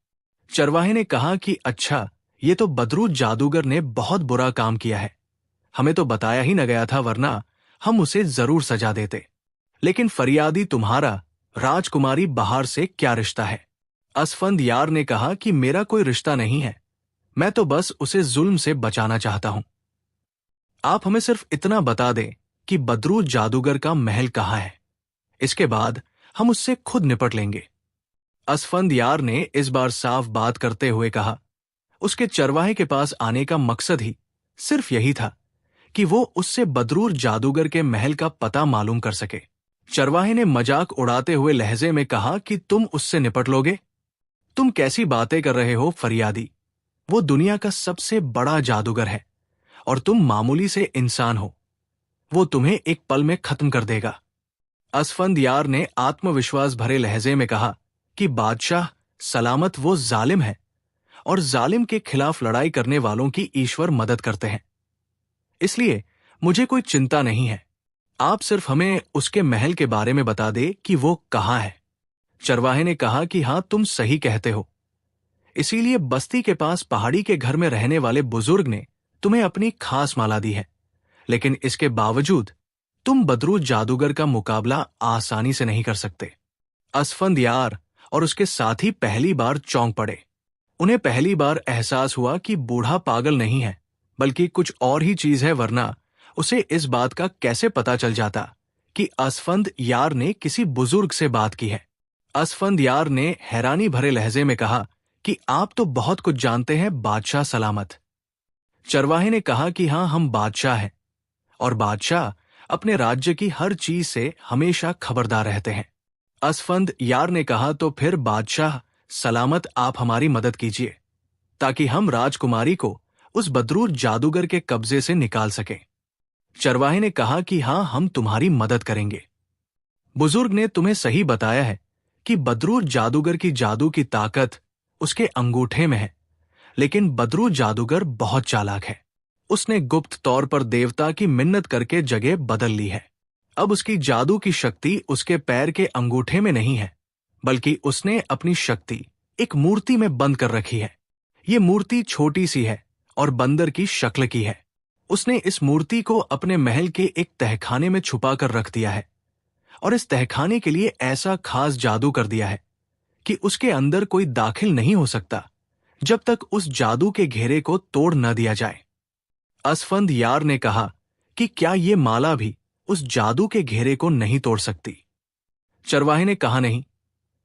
चरवाहे ने कहा कि अच्छा, ये तो बदरू जादूगर ने बहुत बुरा काम किया है। हमें तो बताया ही न गया था, वरना हम उसे जरूर सजा देते। लेकिन फरियादी तुम्हारा राजकुमारी बहार से क्या रिश्ता है? असफंदयार ने कहा कि मेरा कोई रिश्ता नहीं है, मैं तो बस उसे जुल्म से बचाना चाहता हूं। आप हमें सिर्फ इतना बता दें कि बदरू जादूगर का महल कहाँ है, इसके बाद हम उससे खुद निपट लेंगे। असफंदयार ने इस बार साफ बात करते हुए कहा। उसके चरवाहे के पास आने का मकसद ही सिर्फ यही था कि वो उससे बदरूर जादूगर के महल का पता मालूम कर सके। चरवाहे ने मजाक उड़ाते हुए लहजे में कहा कि तुम उससे निपट लोगे? तुम कैसी बातें कर रहे हो फरियादी? वो दुनिया का सबसे बड़ा जादूगर है और तुम मामूली से इंसान हो। वो तुम्हें एक पल में खत्म कर देगा। असफंदयार ने आत्मविश्वास भरे लहजे में कहा कि बादशाह सलामत, वो जालिम है और जालिम के खिलाफ लड़ाई करने वालों की ईश्वर मदद करते हैं, इसलिए मुझे कोई चिंता नहीं है। आप सिर्फ हमें उसके महल के बारे में बता दे कि वो कहाँ है। चरवाहे ने कहा कि हाँ, तुम सही कहते हो, इसीलिए बस्ती के पास पहाड़ी के घर में रहने वाले बुजुर्ग ने तुम्हें अपनी खास माला दी है, लेकिन इसके बावजूद तुम बदरू जादूगर का मुकाबला आसानी से नहीं कर सकते। असफंदयार और उसके साथी पहली बार चौंक पड़े। उन्हें पहली बार एहसास हुआ कि बूढ़ा पागल नहीं है, बल्कि कुछ और ही चीज है, वरना उसे इस बात का कैसे पता चल जाता कि असफंदयार ने किसी बुजुर्ग से बात की है। असफंदयार ने हैरानी भरे लहजे में कहा कि आप तो बहुत कुछ जानते हैं बादशाह सलामत। चरवाहे ने कहा कि हाँ, हम बादशाह हैं और बादशाह अपने राज्य की हर चीज से हमेशा खबरदार रहते हैं। असफंदयार ने कहा, तो फिर बादशाह सलामत, आप हमारी मदद कीजिए ताकि हम राजकुमारी को उस बदरूर जादूगर के कब्जे से निकाल सकें। चरवाहे ने कहा कि हाँ, हम तुम्हारी मदद करेंगे। बुजुर्ग ने तुम्हें सही बताया है कि बदरूर जादूगर की जादू की ताकत उसके अंगूठे में है, लेकिन बदरू जादूगर बहुत चालाक है। उसने गुप्त तौर पर देवता की मिन्नत करके जगह बदल ली है। अब उसकी जादू की शक्ति उसके पैर के अंगूठे में नहीं है, बल्कि उसने अपनी शक्ति एक मूर्ति में बंद कर रखी है। ये मूर्ति छोटी सी है और बंदर की शक्ल की है। उसने इस मूर्ति को अपने महल के एक तहखाने में छुपा कर रख दिया है और इस तहखाने के लिए ऐसा खास जादू कर दिया है कि उसके अंदर कोई दाखिल नहीं हो सकता जब तक उस जादू के घेरे को तोड़ न दिया जाए। असफंदयार ने कहा कि क्या ये माला भी उस जादू के घेरे को नहीं तोड़ सकती? चरवाहे ने कहा नहीं,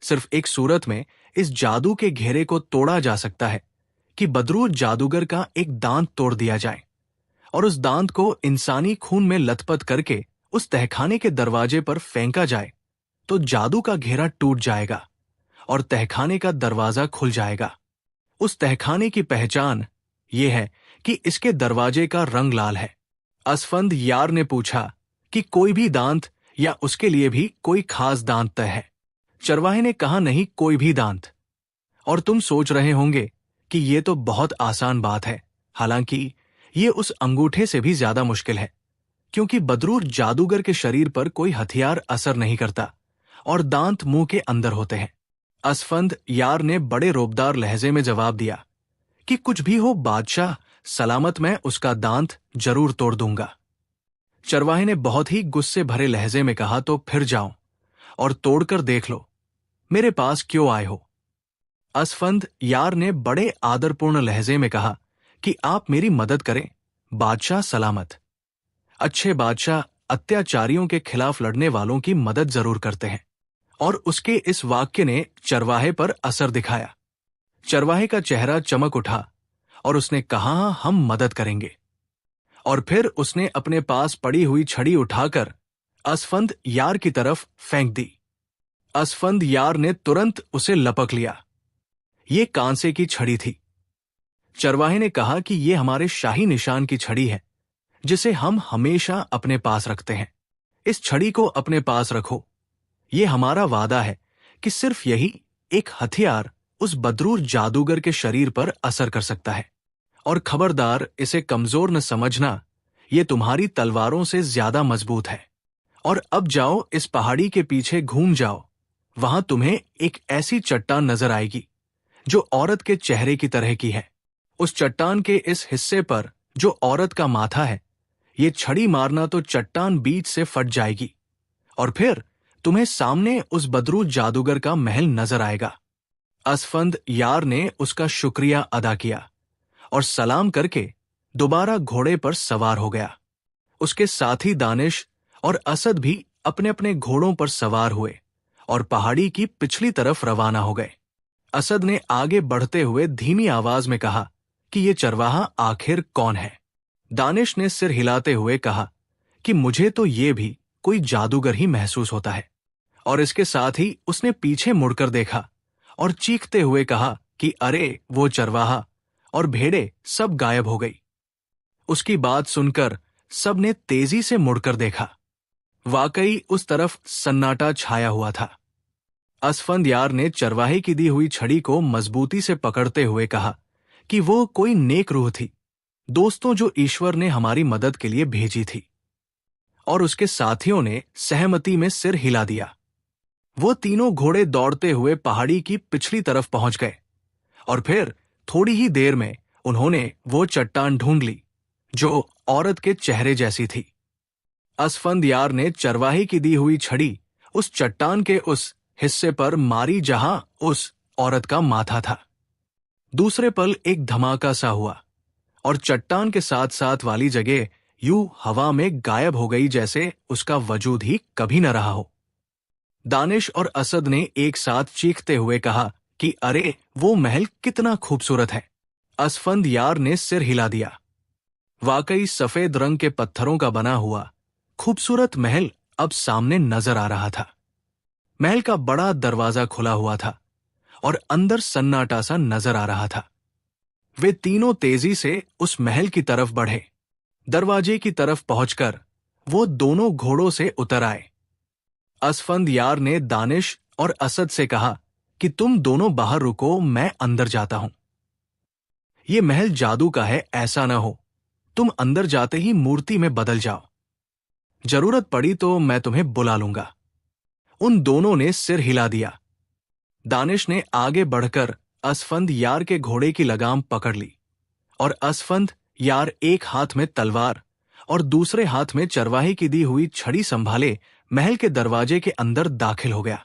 सिर्फ एक सूरत में इस जादू के घेरे को तोड़ा जा सकता है कि बदरूर जादूगर का एक दांत तोड़ दिया जाए और उस दांत को इंसानी खून में लथपथ करके उस तहखाने के दरवाजे पर फेंका जाए तो जादू का घेरा टूट जाएगा और तहखाने का दरवाजा खुल जाएगा। उस तहखाने की पहचान ये है कि इसके दरवाजे का रंग लाल है। असफंद यार ने पूछा कि कोई भी दांत या उसके लिए भी कोई खास दांत तय है? चरवाहे ने कहा, नहीं, कोई भी दांत। और तुम सोच रहे होंगे कि ये तो बहुत आसान बात है, हालांकि ये उस अंगूठे से भी ज्यादा मुश्किल है, क्योंकि बदरूर जादूगर के शरीर पर कोई हथियार असर नहीं करता और दांत मुंह के अंदर होते हैं। असफंद यार ने बड़े रोबदार लहजे में जवाब दिया कि कुछ भी हो बादशाह, सलामत मैं उसका दांत जरूर तोड़ दूंगा। चरवाहे ने बहुत ही गुस्से भरे लहजे में कहा, तो फिर जाओ और तोड़कर देख लो, मेरे पास क्यों आए हो? असफंद यार ने बड़े आदरपूर्ण लहजे में कहा कि आप मेरी मदद करें, बादशाह सलामत। अच्छे बादशाह अत्याचारियों के खिलाफ लड़ने वालों की मदद जरूर करते हैं। और उसके इस वाक्य ने चरवाहे पर असर दिखाया। चरवाहे का चेहरा चमक उठा और उसने कहा, हम मदद करेंगे। और फिर उसने अपने पास पड़ी हुई छड़ी उठाकर असफंद यार की तरफ फेंक दी। असफंद यार ने तुरंत उसे लपक लिया। ये कांसे की छड़ी थी। चरवाहे ने कहा कि ये हमारे शाही निशान की छड़ी है, जिसे हम हमेशा अपने पास रखते हैं। इस छड़ी को अपने पास रखो। ये हमारा वादा है कि सिर्फ यही एक हथियार उस बदरूर जादूगर के शरीर पर असर कर सकता है। और खबरदार, इसे कमजोर न समझना, ये तुम्हारी तलवारों से ज्यादा मजबूत है। और अब जाओ, इस पहाड़ी के पीछे घूम जाओ। वहां तुम्हें एक ऐसी चट्टान नजर आएगी जो औरत के चेहरे की तरह की है। उस चट्टान के इस हिस्से पर जो औरत का माथा है, ये छड़ी मारना तो चट्टान बीच से फट जाएगी और फिर तुम्हें सामने उस बदरूर जादूगर का महल नजर आएगा। असफंद यार ने उसका शुक्रिया अदा किया और सलाम करके दोबारा घोड़े पर सवार हो गया। उसके साथी दानिश और असद भी अपने अपने घोड़ों पर सवार हुए और पहाड़ी की पिछली तरफ रवाना हो गए। असद ने आगे बढ़ते हुए धीमी आवाज में कहा कि ये चरवाहा आखिर कौन है? दानिश ने सिर हिलाते हुए कहा कि मुझे तो ये भी कोई जादूगर ही महसूस होता है। और इसके साथ ही उसने पीछे मुड़कर देखा और चीखते हुए कहा कि अरे, वो चरवाहा और भेड़े सब गायब हो गई। उसकी बात सुनकर सबने तेजी से मुड़कर देखा। वाकई उस तरफ सन्नाटा छाया हुआ था। असफंद यार ने चरवाहे की दी हुई छड़ी को मजबूती से पकड़ते हुए कहा कि वो कोई नेक रूह थी, दोस्तों, जो ईश्वर ने हमारी मदद के लिए भेजी थी। और उसके साथियों ने सहमति में सिर हिला दिया। वो तीनों घोड़े दौड़ते हुए पहाड़ी की पिछली तरफ पहुंच गए और फिर थोड़ी ही देर में उन्होंने वो चट्टान ढूंढ ली जो औरत के चेहरे जैसी थी। असफंद यार ने चरवाहे की दी हुई छड़ी उस चट्टान के उस हिस्से पर मारी जहां उस औरत का माथा था। दूसरे पल एक धमाका सा हुआ और चट्टान के साथ साथ वाली जगह यूं हवा में गायब हो गई जैसे उसका वजूद ही कभी न रहा हो। दानिश और असद ने एक साथ चीखते हुए कहा कि अरे, वो महल कितना खूबसूरत है। असफंद यार ने सिर हिला दिया। वाकई सफेद रंग के पत्थरों का बना हुआ खूबसूरत महल अब सामने नजर आ रहा था। महल का बड़ा दरवाजा खुला हुआ था और अंदर सन्नाटा सा नजर आ रहा था। वे तीनों तेजी से उस महल की तरफ बढ़े। दरवाजे की तरफ पहुंचकर वो दोनों घोड़ों से उतर आए। असफंद यार ने दानिश और असद से कहा कि तुम दोनों बाहर रुको, मैं अंदर जाता हूं। ये महल जादू का है, ऐसा ना हो तुम अंदर जाते ही मूर्ति में बदल जाओ। जरूरत पड़ी तो मैं तुम्हें बुला लूंगा। उन दोनों ने सिर हिला दिया। दानिश ने आगे बढ़कर असफंद यार के घोड़े की लगाम पकड़ ली और असफंद यार एक हाथ में तलवार और दूसरे हाथ में चरवाहे की दी हुई छड़ी संभाले महल के दरवाजे के अंदर दाखिल हो गया।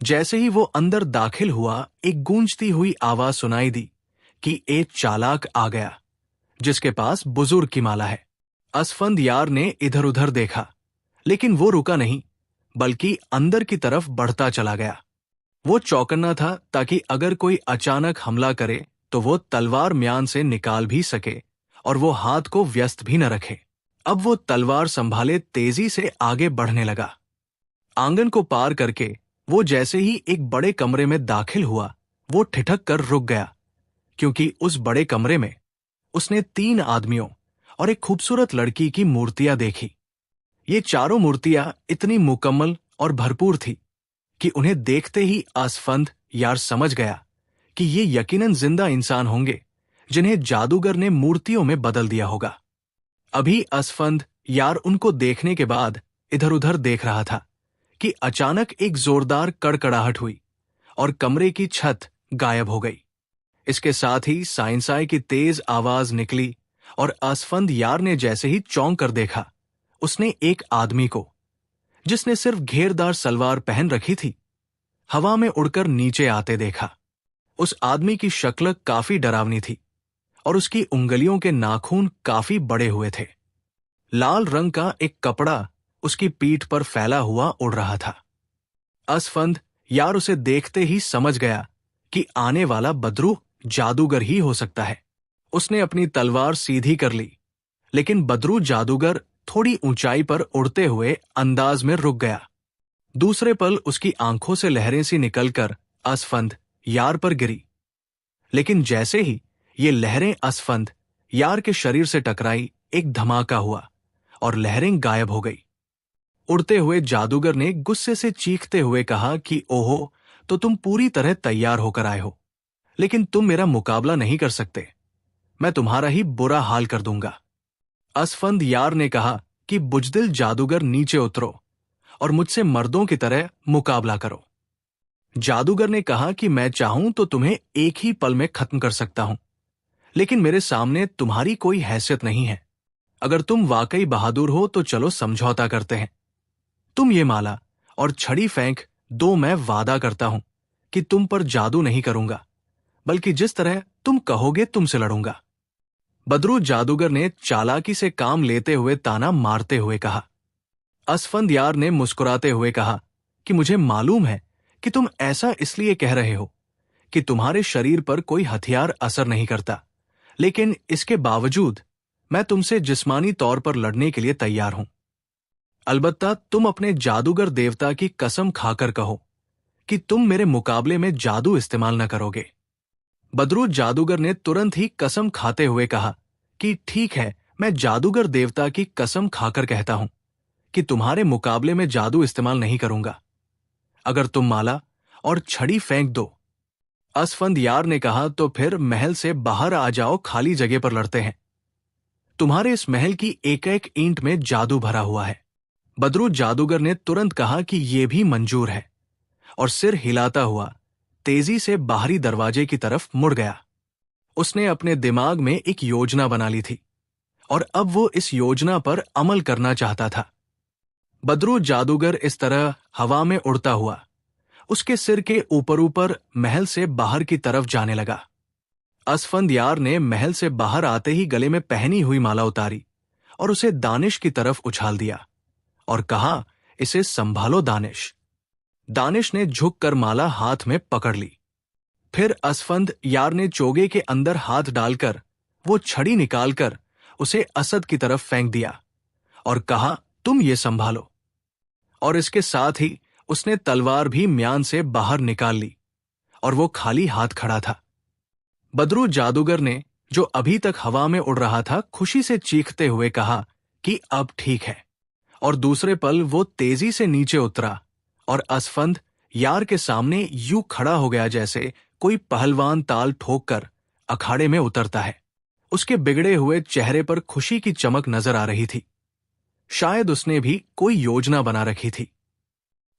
जैसे ही वो अंदर दाखिल हुआ, एक गूंजती हुई आवाज सुनाई दी कि एक चालाक आ गया जिसके पास बुजुर्ग की माला है। असफंद यार ने इधर उधर देखा, लेकिन वो रुका नहीं, बल्कि अंदर की तरफ बढ़ता चला गया। वो चौकन्ना था ताकि अगर कोई अचानक हमला करे तो वो तलवार म्यान से निकाल भी सके और वो हाथ को व्यस्त भी न रखे। अब वो तलवार संभाले तेजी से आगे बढ़ने लगा। आंगन को पार करके वो जैसे ही एक बड़े कमरे में दाखिल हुआ, वो ठिठक कर रुक गया, क्योंकि उस बड़े कमरे में उसने 3 आदमियों और एक खूबसूरत लड़की की मूर्तियां देखी। ये चारों मूर्तियां इतनी मुकम्मल और भरपूर थी कि उन्हें देखते ही आसफंद यार समझ गया कि ये यकीनन जिंदा इंसान होंगे जिन्हें जादूगर ने मूर्तियों में बदल दिया होगा। अभी असफंद यार उनको देखने के बाद इधर उधर देख रहा था कि अचानक एक जोरदार कड़कड़ाहट हुई और कमरे की छत गायब हो गई। इसके साथ ही साइंसाई की तेज आवाज निकली और असफंद यार ने जैसे ही चौंक कर देखा, उसने एक आदमी को, जिसने सिर्फ घेरदार सलवार पहन रखी थी, हवा में उड़कर नीचे आते देखा। उस आदमी की शक्ल काफी डरावनी थी और उसकी उंगलियों के नाखून काफी बड़े हुए थे। लाल रंग का एक कपड़ा उसकी पीठ पर फैला हुआ उड़ रहा था। असफंद यार उसे देखते ही समझ गया कि आने वाला बदरू जादूगर ही हो सकता है। उसने अपनी तलवार सीधी कर ली, लेकिन बदरू जादूगर थोड़ी ऊंचाई पर उड़ते हुए अंदाज में रुक गया। दूसरे पल उसकी आंखों से लहरें सी निकलकर असफंद यार पर गिरी, लेकिन जैसे ही ये लहरें असफंद यार के शरीर से टकराई, एक धमाका हुआ और लहरें गायब हो गई। उड़ते हुए जादूगर ने गुस्से से चीखते हुए कहा कि ओहो, तो तुम पूरी तरह तैयार होकर आए हो, लेकिन तुम मेरा मुकाबला नहीं कर सकते। मैं तुम्हारा ही बुरा हाल कर दूंगा। असफंद यार ने कहा कि बुजदिल जादूगर, नीचे उतरो और मुझसे मर्दों की तरह मुकाबला करो। जादूगर ने कहा कि मैं चाहूं तो तुम्हें एक ही पल में खत्म कर सकता हूं, लेकिन मेरे सामने तुम्हारी कोई हैसियत नहीं है। अगर तुम वाकई बहादुर हो तो चलो समझौता करते हैं। तुम ये माला और छड़ी फेंक दो, मैं वादा करता हूं कि तुम पर जादू नहीं करूंगा, बल्कि जिस तरह तुम कहोगे तुमसे लड़ूंगा। बदरू जादूगर ने चालाकी से काम लेते हुए ताना मारते हुए कहा। असफंद यार ने मुस्कुराते हुए कहा कि मुझे मालूम है कि तुम ऐसा इसलिए कह रहे हो कि तुम्हारे शरीर पर कोई हथियार असर नहीं करता, लेकिन इसके बावजूद मैं तुमसे जिस्मानी तौर पर लड़ने के लिए तैयार हूं। अलबत्ता तुम अपने जादूगर देवता की कसम खाकर कहो कि तुम मेरे मुकाबले में जादू इस्तेमाल न करोगे। बदरू जादूगर ने तुरंत ही कसम खाते हुए कहा कि ठीक है, मैं जादूगर देवता की कसम खाकर कहता हूं कि तुम्हारे मुकाबले में जादू इस्तेमाल नहीं करूंगा, अगर तुम माला और छड़ी फेंक दो। असफंद यार ने कहा, तो फिर महल से बाहर आ जाओ, खाली जगह पर लड़ते हैं। तुम्हारे इस महल की एक एक ईंट में जादू भरा हुआ है। बदरू जादूगर ने तुरंत कहा कि यह भी मंजूर है और सिर हिलाता हुआ तेजी से बाहरी दरवाजे की तरफ मुड़ गया। उसने अपने दिमाग में एक योजना बना ली थी और अब वो इस योजना पर अमल करना चाहता था। बदरू जादूगर इस तरह हवा में उड़ता हुआ उसके सिर के ऊपर ऊपर महल से बाहर की तरफ जाने लगा। असफंद यार ने महल से बाहर आते ही गले में पहनी हुई माला उतारी और उसे दानिश की तरफ उछाल दिया और कहा, इसे संभालो दानिश। दानिश ने झुककर माला हाथ में पकड़ ली। फिर असफंद यार ने चोगे के अंदर हाथ डालकर वो छड़ी निकालकर उसे असद की तरफ फेंक दिया और कहा, तुम ये संभालो। और इसके साथ ही उसने तलवार भी म्यान से बाहर निकाल ली और वो खाली हाथ खड़ा था। बदरू जादूगर ने, जो अभी तक हवा में उड़ रहा था, खुशी से चीखते हुए कहा कि अब ठीक है, और दूसरे पल वो तेजी से नीचे उतरा और असफंद यार के सामने यूं खड़ा हो गया जैसे कोई पहलवान ताल ठोककर अखाड़े में उतरता है। उसके बिगड़े हुए चेहरे पर खुशी की चमक नजर आ रही थी। शायद उसने भी कोई योजना बना रखी थी।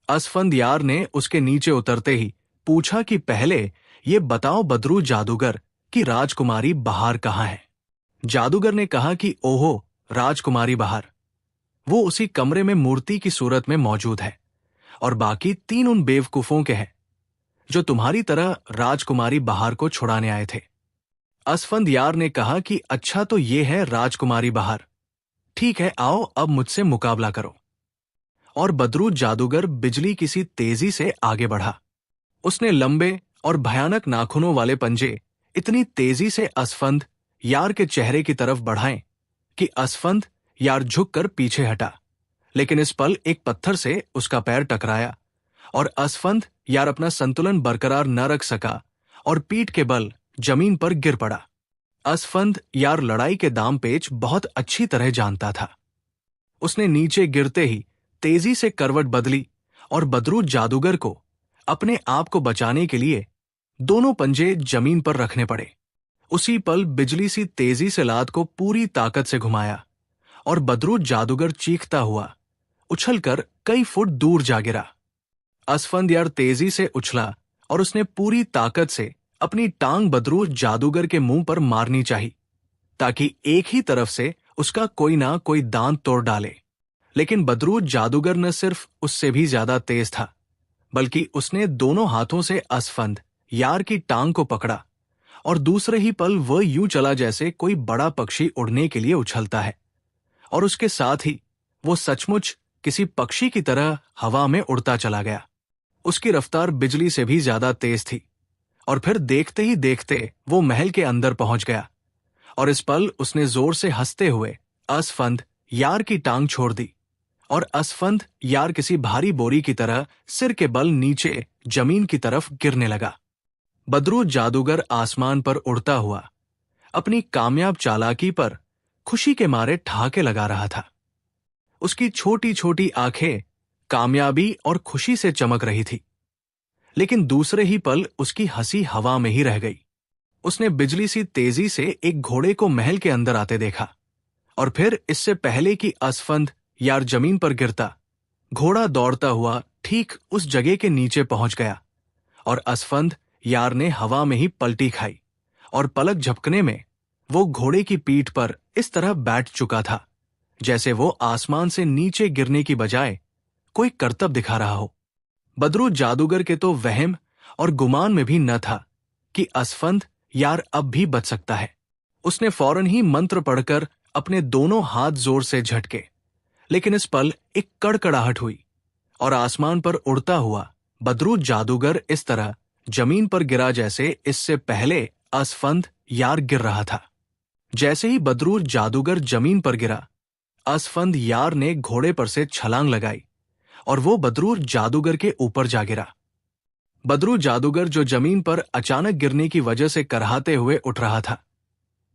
असफंद यार ने उसके नीचे उतरते ही पूछा कि पहले ये बताओ बदरू जादूगर कि राजकुमारी बहार कहाँ है। जादूगर ने कहा कि ओहो, राजकुमारी बहार, वो उसी कमरे में मूर्ति की सूरत में मौजूद है और बाकी 3 उन बेवकूफों के हैं जो तुम्हारी तरह राजकुमारी बहार को छुड़ाने आए थे। असफंद यार ने कहा कि अच्छा, तो ये है राजकुमारी बहार, ठीक है, आओ अब मुझसे मुकाबला करो। और बदरू जादूगर बिजली की सी तेजी से आगे बढ़ा। उसने लंबे और भयानक नाखूनों वाले पंजे इतनी तेजी से असफंद यार के चेहरे की तरफ बढ़ाएं कि असफंद यार झुककर पीछे हटा। लेकिन इस पल एक पत्थर से उसका पैर टकराया और असफंद यार अपना संतुलन बरकरार न रख सका और पीठ के बल जमीन पर गिर पड़ा। असफंद यार लड़ाई के दाम पेच बहुत अच्छी तरह जानता था। उसने नीचे गिरते ही तेजी से करवट बदली और बदरू जादूगर को अपने आप को बचाने के लिए दोनों पंजे जमीन पर रखने पड़े। उसी पल बिजली सी तेजी से लात को पूरी ताकत से घुमाया और बदरू जादूगर चीखता हुआ उछलकर कई फुट दूर जा गिरा। असफंद यार तेजी से उछला और उसने पूरी ताकत से अपनी टांग बदरू जादूगर के मुंह पर मारनी चाहिए ताकि एक ही तरफ से उसका कोई ना कोई दांत तोड़ डाले। लेकिन बदरू जादूगर न सिर्फ उससे भी ज्यादा तेज था, बल्कि उसने दोनों हाथों से असफंद यार की टांग को पकड़ा और दूसरे ही पल वह यूं चला जैसे कोई बड़ा पक्षी उड़ने के लिए उछलता है। और उसके साथ ही वो सचमुच किसी पक्षी की तरह हवा में उड़ता चला गया। उसकी रफ्तार बिजली से भी ज्यादा तेज थी और फिर देखते ही देखते वो महल के अंदर पहुंच गया। और इस पल उसने जोर से हंसते हुए असफंद यार की टांग छोड़ दी और असफंद यार किसी भारी बोरी की तरह सिर के बल नीचे जमीन की तरफ गिरने लगा। बदरू जादूगर आसमान पर उड़ता हुआ अपनी कामयाब चालाकी पर खुशी के मारे ठहाके लगा रहा था। उसकी छोटी छोटी आंखें कामयाबी और खुशी से चमक रही थी। लेकिन दूसरे ही पल उसकी हंसी हवा में ही रह गई। उसने बिजली सी तेजी से एक घोड़े को महल के अंदर आते देखा और फिर इससे पहले कि असफंद यार जमीन पर गिरता, घोड़ा दौड़ता हुआ ठीक उस जगह के नीचे पहुंच गया और असफंद यार ने हवा में ही पलटी खाई और पलक झपकने में वो घोड़े की पीठ पर इस तरह बैठ चुका था जैसे वो आसमान से नीचे गिरने की बजाय कोई करतब दिखा रहा हो। बदरू जादूगर के तो वहम और गुमान में भी न था कि असफंद यार अब भी बच सकता है। उसने फौरन ही मंत्र पढ़कर अपने दोनों हाथ जोर से झटके, लेकिन इस पल एक कड़कड़ाहट हुई और आसमान पर उड़ता हुआ बदरू जादूगर इस तरह जमीन पर गिरा जैसे इससे पहले असफंद यार गिर रहा था। जैसे ही बदरू जादूगर जमीन पर गिरा, असफंद यार ने घोड़े पर से छलांग लगाई और वो बदरू जादूगर के ऊपर जा गिरा। बदरू जादूगर जो जमीन पर अचानक गिरने की वजह से करहाते हुए उठ रहा था,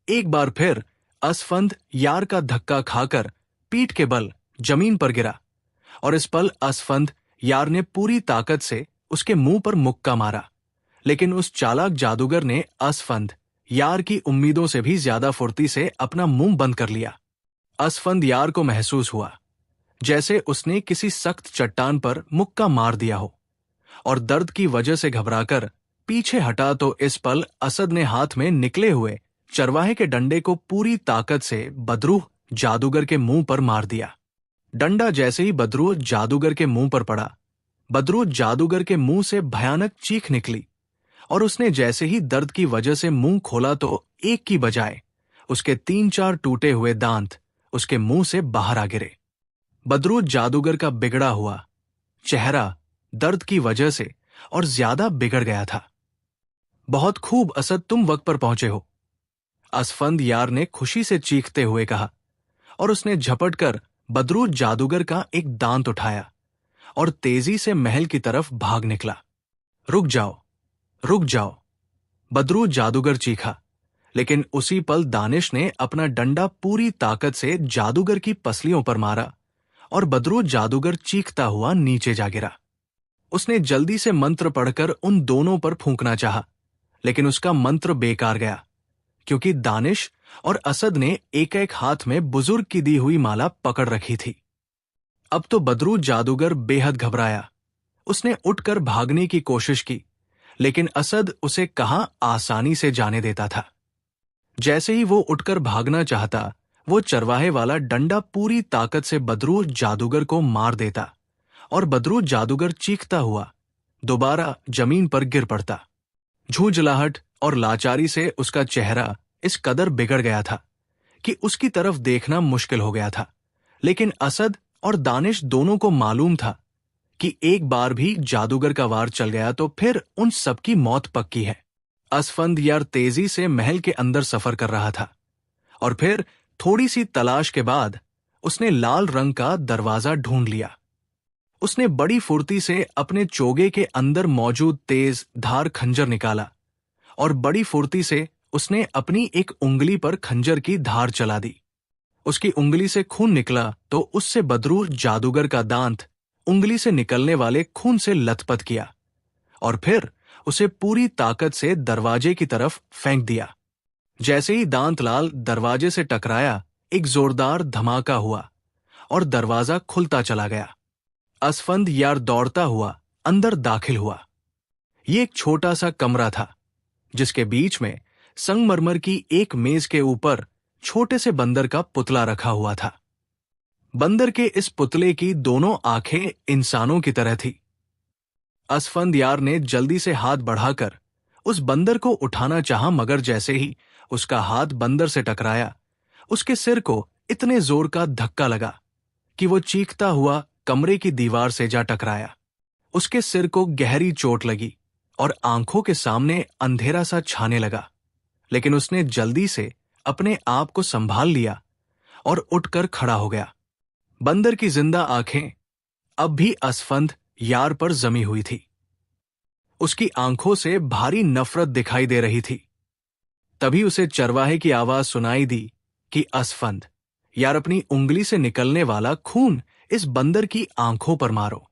एक बार फिर असफंद यार का धक्का खाकर पीठ के बल जमीन पर गिरा और इस पल असफंद यार ने पूरी ताकत से उसके मुंह पर मुक्का मारा। लेकिन उस चालाक जादूगर ने असफंद यार की उम्मीदों से भी ज्यादा फुर्ती से अपना मुंह बंद कर लिया। असफंद यार को महसूस हुआ जैसे उसने किसी सख्त चट्टान पर मुक्का मार दिया हो और दर्द की वजह से घबराकर पीछे हटा तो इस पल असद ने हाथ में निकले हुए चरवाहे के डंडे को पूरी ताकत से बदरू जादूगर के मुंह पर मार दिया। डंडा जैसे ही बदरू जादूगर के मुंह पर पड़ा, बदरू जादूगर के मुंह से भयानक चीख निकली और उसने जैसे ही दर्द की वजह से मुंह खोला तो एक की बजाय उसके 3-4 टूटे हुए दांत उसके मुंह से बाहर आ गिरे। बदरू जादूगर का बिगड़ा हुआ चेहरा दर्द की वजह से और ज्यादा बिगड़ गया था। बहुत खूब असद, तुम वक्त पर पहुंचे हो, असफंद यार ने खुशी से चीखते हुए कहा और उसने झपट कर बदरू जादूगर का एक दांत उठाया और तेजी से महल की तरफ भाग निकला। रुक जाओ, रुक जाओ, बदरू जादूगर चीखा, लेकिन उसी पल दानिश ने अपना डंडा पूरी ताकत से जादूगर की पसलियों पर मारा और बदरू जादूगर चीखता हुआ नीचे जा गिरा। उसने जल्दी से मंत्र पढ़कर उन दोनों पर फूंकना चाहा, लेकिन उसका मंत्र बेकार गया क्योंकि दानिश और असद ने एक एक हाथ में बुजुर्ग की दी हुई माला पकड़ रखी थी। अब तो बदरू जादूगर बेहद घबराया। उसने उठकर भागने की कोशिश की, लेकिन असद उसे कहाँ आसानी से जाने देता था। जैसे ही वो उठकर भागना चाहता, वो चरवाहे वाला डंडा पूरी ताकत से बदरू जादूगर को मार देता और बदरू जादूगर चीखता हुआ दोबारा जमीन पर गिर पड़ता। झूझलाहट और लाचारी से उसका चेहरा इस कदर बिगड़ गया था कि उसकी तरफ देखना मुश्किल हो गया था। लेकिन असद और दानिश दोनों को मालूम था कि एक बार भी जादूगर का वार चल गया तो फिर उन सबकी मौत पक्की है। असफंदयार तेजी से महल के अंदर सफर कर रहा था और फिर थोड़ी सी तलाश के बाद उसने लाल रंग का दरवाजा ढूंढ लिया। उसने बड़ी फुर्ती से अपने चोगे के अंदर मौजूद तेज धार खंजर निकाला और बड़ी फुर्ती से उसने अपनी एक उंगली पर खंजर की धार चला दी। उसकी उंगली से खून निकला तो उससे बदरूर जादूगर का दांत उंगली से निकलने वाले खून से लथपथ किया और फिर उसे पूरी ताकत से दरवाजे की तरफ फेंक दिया। जैसे ही दांतलाल दरवाजे से टकराया, एक जोरदार धमाका हुआ और दरवाजा खुलता चला गया। असफंदयार दौड़ता हुआ अंदर दाखिल हुआ। ये एक छोटा सा कमरा था जिसके बीच में संगमरमर की एक मेज के ऊपर छोटे से बंदर का पुतला रखा हुआ था। बंदर के इस पुतले की दोनों आंखें इंसानों की तरह थी। असफंदयार ने जल्दी से हाथ बढ़ाकर उस बंदर को उठाना चाहा, मगर जैसे ही उसका हाथ बंदर से टकराया, उसके सिर को इतने जोर का धक्का लगा कि वो चीखता हुआ कमरे की दीवार से जा टकराया। उसके सिर को गहरी चोट लगी और आंखों के सामने अंधेरा सा छाने लगा, लेकिन उसने जल्दी से अपने आप को संभाल लिया और उठकर खड़ा हो गया। बंदर की जिंदा आंखें अब भी असफंद यार पर जमी हुई थी। उसकी आंखों से भारी नफरत दिखाई दे रही थी। तभी उसे चरवाहे की आवाज सुनाई दी कि असफंद यार, अपनी उंगली से निकलने वाला खून इस बंदर की आंखों पर मारो।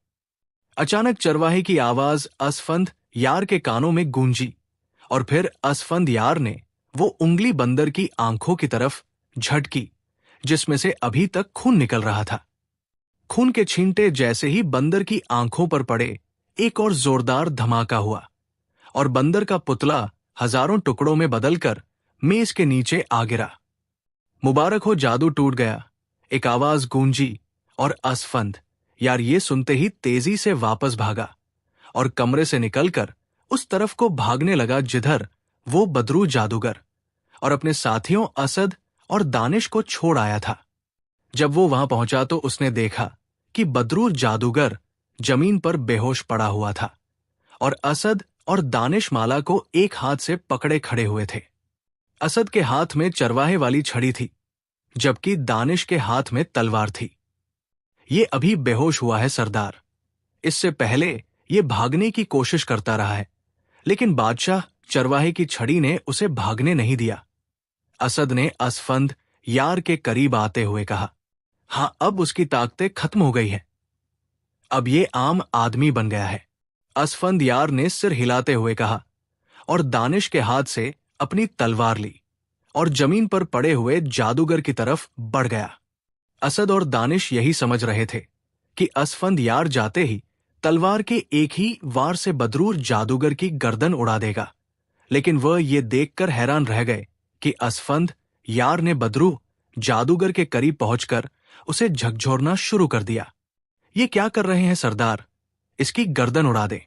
अचानक चरवाहे की आवाज असफंद यार के कानों में गूंजी और फिर असफंद यार ने वो उंगली बंदर की आंखों की तरफ झटकी जिसमें से अभी तक खून निकल रहा था। खून के छींटे जैसे ही बंदर की आंखों पर पड़े, एक और जोरदार धमाका हुआ और बंदर का पुतला हजारों टुकड़ों में बदलकर मेज के नीचे आ गिरा। मुबारक हो, जादू टूट गया, एक आवाज गूंजी और असफंद यार ये सुनते ही तेजी से वापस भागा और कमरे से निकलकर उस तरफ को भागने लगा जिधर वो बदरू जादूगर और अपने साथियों असद और दानिश को छोड़ आया था। जब वो वहां पहुंचा तो उसने देखा कि बदरू जादूगर जमीन पर बेहोश पड़ा हुआ था और असद और दानिश माला को एक हाथ से पकड़े खड़े हुए थे। असद के हाथ में चरवाहे वाली छड़ी थी, जबकि दानिश के हाथ में तलवार थी। ये अभी बेहोश हुआ है सरदार। इससे पहले ये भागने की कोशिश करता रहा है, लेकिन बादशाह चरवाहे की छड़ी ने उसे भागने नहीं दिया। असद ने असफंद यार के करीब आते हुए कहा, हां, अब उसकी ताकतें खत्म हो गई है। अब ये आम आदमी बन गया है। असफंद यार ने सिर हिलाते हुए कहा और दानिश के हाथ से अपनी तलवार ली और जमीन पर पड़े हुए जादूगर की तरफ बढ़ गया। असद और दानिश यही समझ रहे थे कि असफंद यार जाते ही तलवार के एक ही वार से बदरूर जादूगर की गर्दन उड़ा देगा, लेकिन वह ये देखकर हैरान रह गए कि असफंद यार ने बदरू जादूगर के करीब पहुंचकर उसे झकझोरना शुरू कर दिया। ये क्या कर रहे हैं सरदार, इसकी गर्दन उड़ा दे।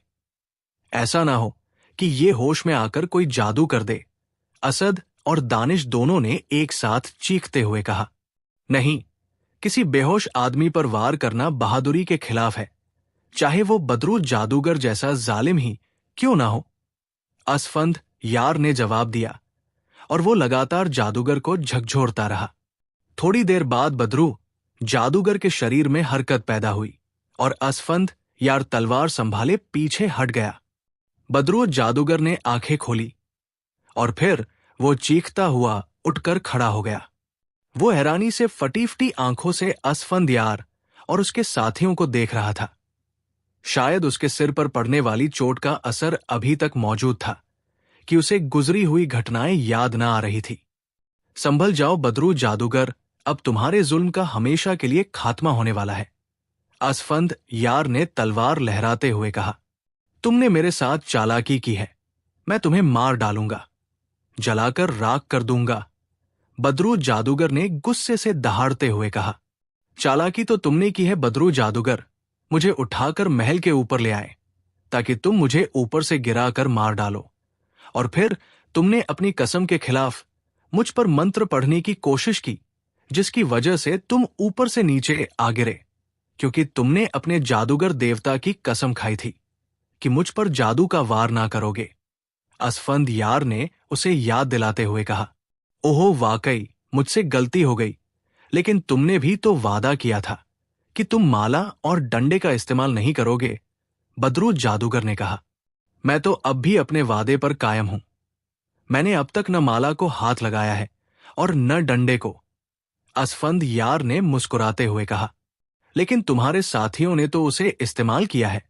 ऐसा ना हो कि ये होश में आकर कोई जादू कर दे। असद और दानिश दोनों ने एक साथ चीखते हुए कहा, नहीं, किसी बेहोश आदमी पर वार करना बहादुरी के खिलाफ है, चाहे वो बदरू जादूगर जैसा जालिम ही क्यों ना हो। असफंद यार ने जवाब दिया और वो लगातार जादूगर को झकझोरता रहा। थोड़ी देर बाद बदरू जादूगर के शरीर में हरकत पैदा हुई और असफंद यार तलवार संभाले पीछे हट गया। बदरू जादूगर ने आंखें खोली और फिर वो चीखता हुआ उठकर खड़ा हो गया। वो हैरानी से फटी-फटी आंखों से असफंद यार और उसके साथियों को देख रहा था। शायद उसके सिर पर पड़ने वाली चोट का असर अभी तक मौजूद था कि उसे गुजरी हुई घटनाएं याद ना आ रही थी। संभल जाओ बदरू जादूगर, अब तुम्हारे जुल्म का हमेशा के लिए खात्मा होने वाला है। असफंद यार ने तलवार लहराते हुए कहा, तुमने मेरे साथ चालाकी की है, मैं तुम्हें मार डालूंगा, जलाकर राख कर दूंगा। बदरू जादूगर ने गुस्से से दहाड़ते हुए कहा, चालाकी तो तुमने की है बदरू जादूगर, मुझे उठाकर महल के ऊपर ले आए ताकि तुम मुझे ऊपर से गिराकर मार डालो, और फिर तुमने अपनी कसम के खिलाफ मुझ पर मंत्र पढ़ने की कोशिश की, जिसकी वजह से तुम ऊपर से नीचे आ गिरे, क्योंकि तुमने अपने जादूगर देवता की कसम खाई थी कि मुझ पर जादू का वार ना करोगे। असफंद यार ने उसे याद दिलाते हुए कहा, ओहो वाकई मुझसे गलती हो गई, लेकिन तुमने भी तो वादा किया था कि तुम माला और डंडे का इस्तेमाल नहीं करोगे। बदरू जादूगर ने कहा, मैं तो अब भी अपने वादे पर कायम हूं। मैंने अब तक न माला को हाथ लगाया है और न डंडे को। असफंद यार ने मुस्कुराते हुए कहा, लेकिन तुम्हारे साथियों ने तो उसे इस्तेमाल किया है।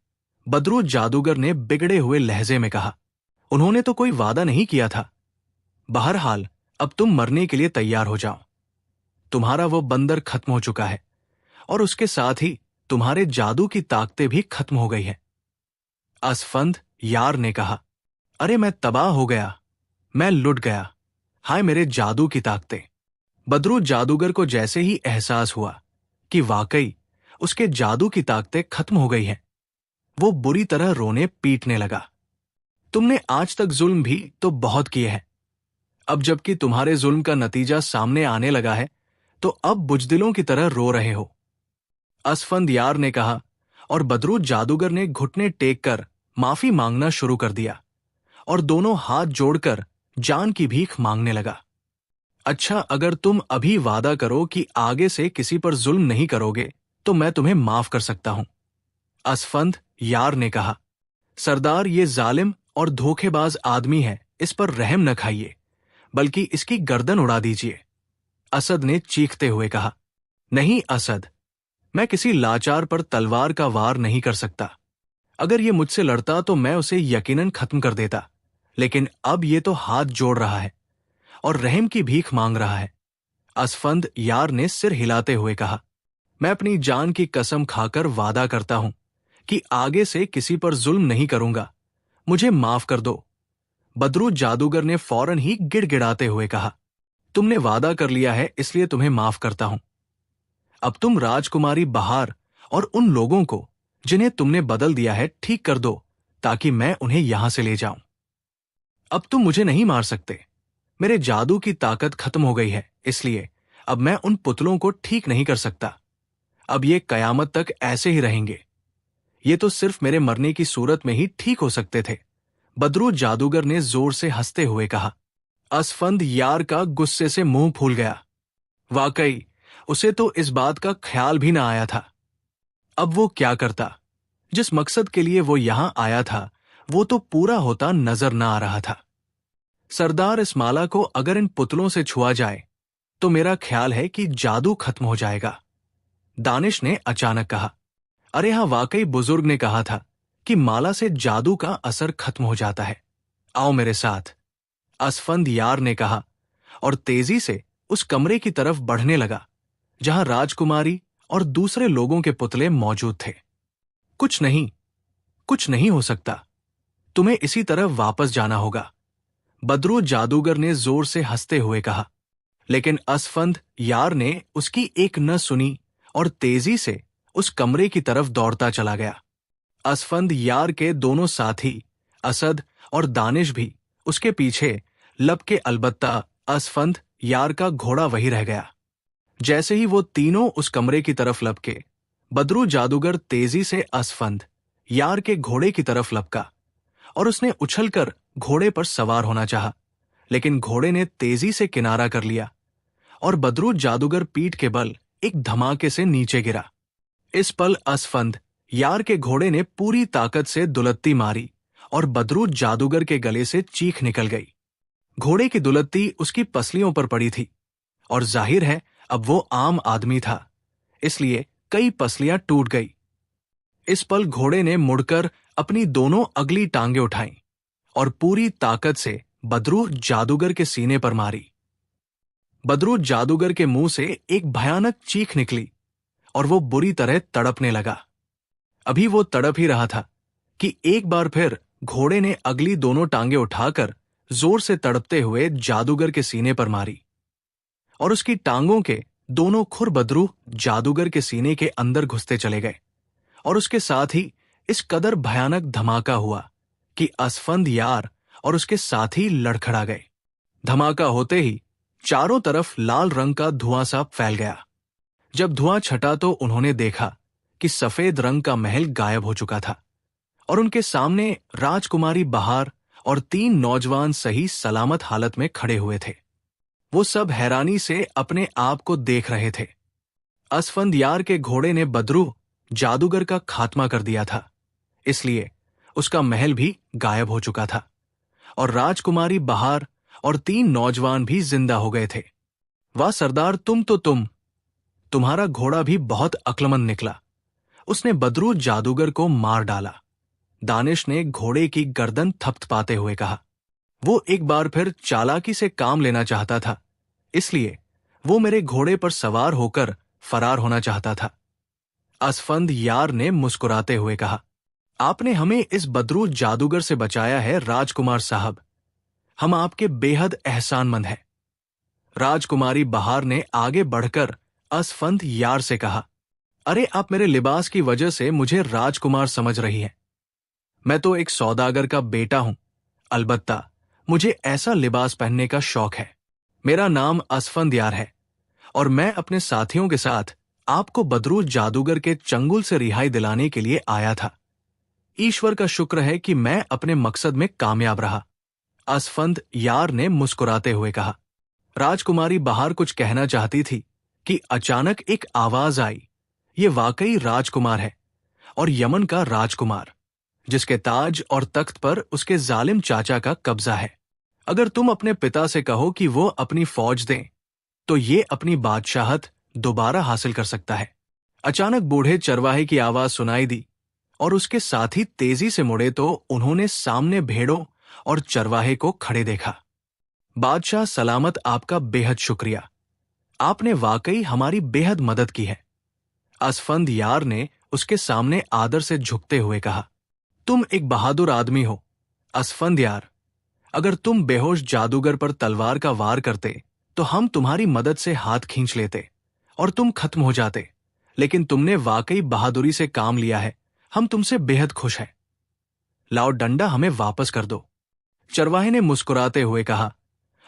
बदरू जादूगर ने बिगड़े हुए लहजे में कहा, उन्होंने तो कोई वादा नहीं किया था। बहरहाल अब तुम मरने के लिए तैयार हो जाओ। तुम्हारा वो बंदर खत्म हो चुका है और उसके साथ ही तुम्हारे जादू की ताकतें भी खत्म हो गई है। असफंद यार ने कहा, अरे मैं तबाह हो गया, मैं लुट गया। हाय मेरे जादू की ताकतें। बदरू जादूगर को जैसे ही एहसास हुआ कि वाकई उसके जादू की ताकतें खत्म हो गई हैं, वो बुरी तरह रोने पीटने लगा। तुमने आज तक जुल्म भी तो बहुत किए हैं। अब जबकि तुम्हारे जुल्म का नतीजा सामने आने लगा है, तो अब बुजदिलों की तरह रो रहे हो। असफंद यार ने कहा, और बदरू जादूगर ने घुटने टेक कर माफी मांगना शुरू कर दिया और दोनों हाथ जोड़कर जान की भीख मांगने लगा। अच्छा, अगर तुम अभी वादा करो कि आगे से किसी पर जुल्म नहीं करोगे, तो मैं तुम्हें माफ कर सकता हूं। असफंद यार ने कहा, सरदार ये जालिम और धोखेबाज आदमी है, इस पर रहम न खाइए, बल्कि इसकी गर्दन उड़ा दीजिए। असद ने चीखते हुए कहा, नहीं असद, मैं किसी लाचार पर तलवार का वार नहीं कर सकता। अगर ये मुझसे लड़ता तो मैं उसे यकीनन खत्म कर देता, लेकिन अब ये तो हाथ जोड़ रहा है और रहम की भीख मांग रहा है। असफंद यार ने सिर हिलाते हुए कहा, मैं अपनी जान की कसम खाकर वादा करता हूं कि आगे से किसी पर जुल्म नहीं करूंगा। मुझे माफ कर दो। बदरू जादूगर ने फौरन ही गिड़गिड़ाते हुए कहा, तुमने वादा कर लिया है, इसलिए तुम्हें माफ करता हूं। अब तुम राजकुमारी बहार और उन लोगों को जिन्हें तुमने बदल दिया है ठीक कर दो, ताकि मैं उन्हें यहां से ले जाऊं। अब तुम मुझे नहीं मार सकते। मेरे जादू की ताकत खत्म हो गई है, इसलिए अब मैं उन पुतलों को ठीक नहीं कर सकता। अब ये कयामत तक ऐसे ही रहेंगे। ये तो सिर्फ मेरे मरने की सूरत में ही ठीक हो सकते थे। बदरू जादूगर ने जोर से हंसते हुए कहा। असफंद यार का गुस्से से मुंह फूल गया। वाकई उसे तो इस बात का ख्याल भी ना आया था। अब वो क्या करता? जिस मकसद के लिए वो यहां आया था, वो तो पूरा होता नजर ना आ रहा था। सरदार, इस माला को अगर इन पुतलों से छुआ जाए तो मेरा ख्याल है कि जादू खत्म हो जाएगा। दानिश ने अचानक कहा, अरे हाँ, वाकई बुजुर्ग ने कहा था कि माला से जादू का असर खत्म हो जाता है। आओ मेरे साथ। असफंद यार ने कहा और तेजी से उस कमरे की तरफ बढ़ने लगा जहां राजकुमारी और दूसरे लोगों के पुतले मौजूद थे। कुछ नहीं हो सकता। तुम्हें इसी तरफ वापस जाना होगा, बदरू जादूगर ने जोर से हंसते हुए कहा। लेकिन असफंद यार ने उसकी एक न सुनी और तेजी से उस कमरे की तरफ दौड़ता चला गया। असफंद यार के दोनों साथी असद और दानिश भी उसके पीछे लपके, अलबत्ता असफंद यार का घोड़ा वही रह गया। जैसे ही वो तीनों उस कमरे की तरफ लपके, बदरू जादूगर तेजी से असफंद यार के घोड़े की तरफ लपका और उसने उछलकर घोड़े पर सवार होना चाहा, लेकिन घोड़े ने तेजी से किनारा कर लिया और बदरू जादूगर पीठ के बल एक धमाके से नीचे गिरा। इस पल असफंद यार के घोड़े ने पूरी ताकत से दुलत्ती मारी और बदरू जादूगर के गले से चीख निकल गई। घोड़े की दुलत्ती उसकी पसलियों पर पड़ी थी और जाहिर है अब वो आम आदमी था, इसलिए कई पसलियां टूट गई। इस पल घोड़े ने मुड़कर अपनी दोनों अगली टांगें उठाईं और पूरी ताकत से बदरू जादूगर के सीने पर मारी। बदरू जादूगर के मुंह से एक भयानक चीख निकली और वो बुरी तरह तड़पने लगा। अभी वो तड़प ही रहा था कि एक बार फिर घोड़े ने अगली दोनों टांगें उठाकर जोर से तड़पते हुए जादूगर के सीने पर मारी और उसकी टांगों के दोनों खुर बदरू जादूगर के सीने के अंदर घुसते चले गए और उसके साथ ही इस कदर भयानक धमाका हुआ कि असफंद यार और उसके साथी लड़खड़ा गए। धमाका होते ही चारों तरफ लाल रंग का धुआं सा फैल गया। जब धुआं छटा तो उन्होंने देखा कि सफेद रंग का महल गायब हो चुका था और उनके सामने राजकुमारी बहार और 3 नौजवान सही सलामत हालत में खड़े हुए थे। वो सब हैरानी से अपने आप को देख रहे थे। असफंदयार के घोड़े ने बदरू जादूगर का खात्मा कर दिया था, इसलिए उसका महल भी गायब हो चुका था और राजकुमारी बहार और 3 नौजवान भी जिंदा हो गए थे। वाह सरदार, तुम्हारा घोड़ा भी बहुत अक्लमंद निकला। उसने बदरू जादूगर को मार डाला। दानिश ने घोड़े की गर्दन थपथपाते हुए कहा। वो एक बार फिर चालाकी से काम लेना चाहता था, इसलिए वो मेरे घोड़े पर सवार होकर फरार होना चाहता था। असफंद यार ने मुस्कुराते हुए कहा, आपने हमें इस बदरू जादूगर से बचाया है राजकुमार साहब। हम आपके बेहद एहसानमंद हैं। राजकुमारी बहार ने आगे बढ़कर असफंद यार से कहा, अरे आप मेरे लिबास की वजह से मुझे राजकुमार समझ रही हैं। मैं तो एक सौदागर का बेटा हूं, अलबत्ता मुझे ऐसा लिबास पहनने का शौक है। मेरा नाम असफंद यार है और मैं अपने साथियों के साथ आपको बदरू जादूगर के चंगुल से रिहाई दिलाने के लिए आया था। ईश्वर का शुक्र है कि मैं अपने मकसद में कामयाब रहा। असफंद यार ने मुस्कुराते हुए कहा। राजकुमारी बहार कुछ कहना चाहती थी कि अचानक एक आवाज आई। ये वाकई राजकुमार है, और यमन का राजकुमार, जिसके ताज और तख्त पर उसके जालिम चाचा का कब्जा है। अगर तुम अपने पिता से कहो कि वो अपनी फौज दें, तो ये अपनी बादशाहत दोबारा हासिल कर सकता है। अचानक बूढ़े चरवाहे की आवाज सुनाई दी और उसके साथी तेजी से मुड़े तो उन्होंने सामने भेड़ों और चरवाहे को खड़े देखा। बादशाह सलामत, आपका बेहद शुक्रिया। आपने वाकई हमारी बेहद मदद की है। असफंद यार ने उसके सामने आदर से झुकते हुए कहा, तुम एक बहादुर आदमी हो असफंद यार। अगर तुम बेहोश जादूगर पर तलवार का वार करते तो हम तुम्हारी मदद से हाथ खींच लेते और तुम खत्म हो जाते, लेकिन तुमने वाकई बहादुरी से काम लिया है। हम तुमसे बेहद खुश हैं। लाओ डंडा हमें वापस कर दो, चरवाहे ने मुस्कुराते हुए कहा,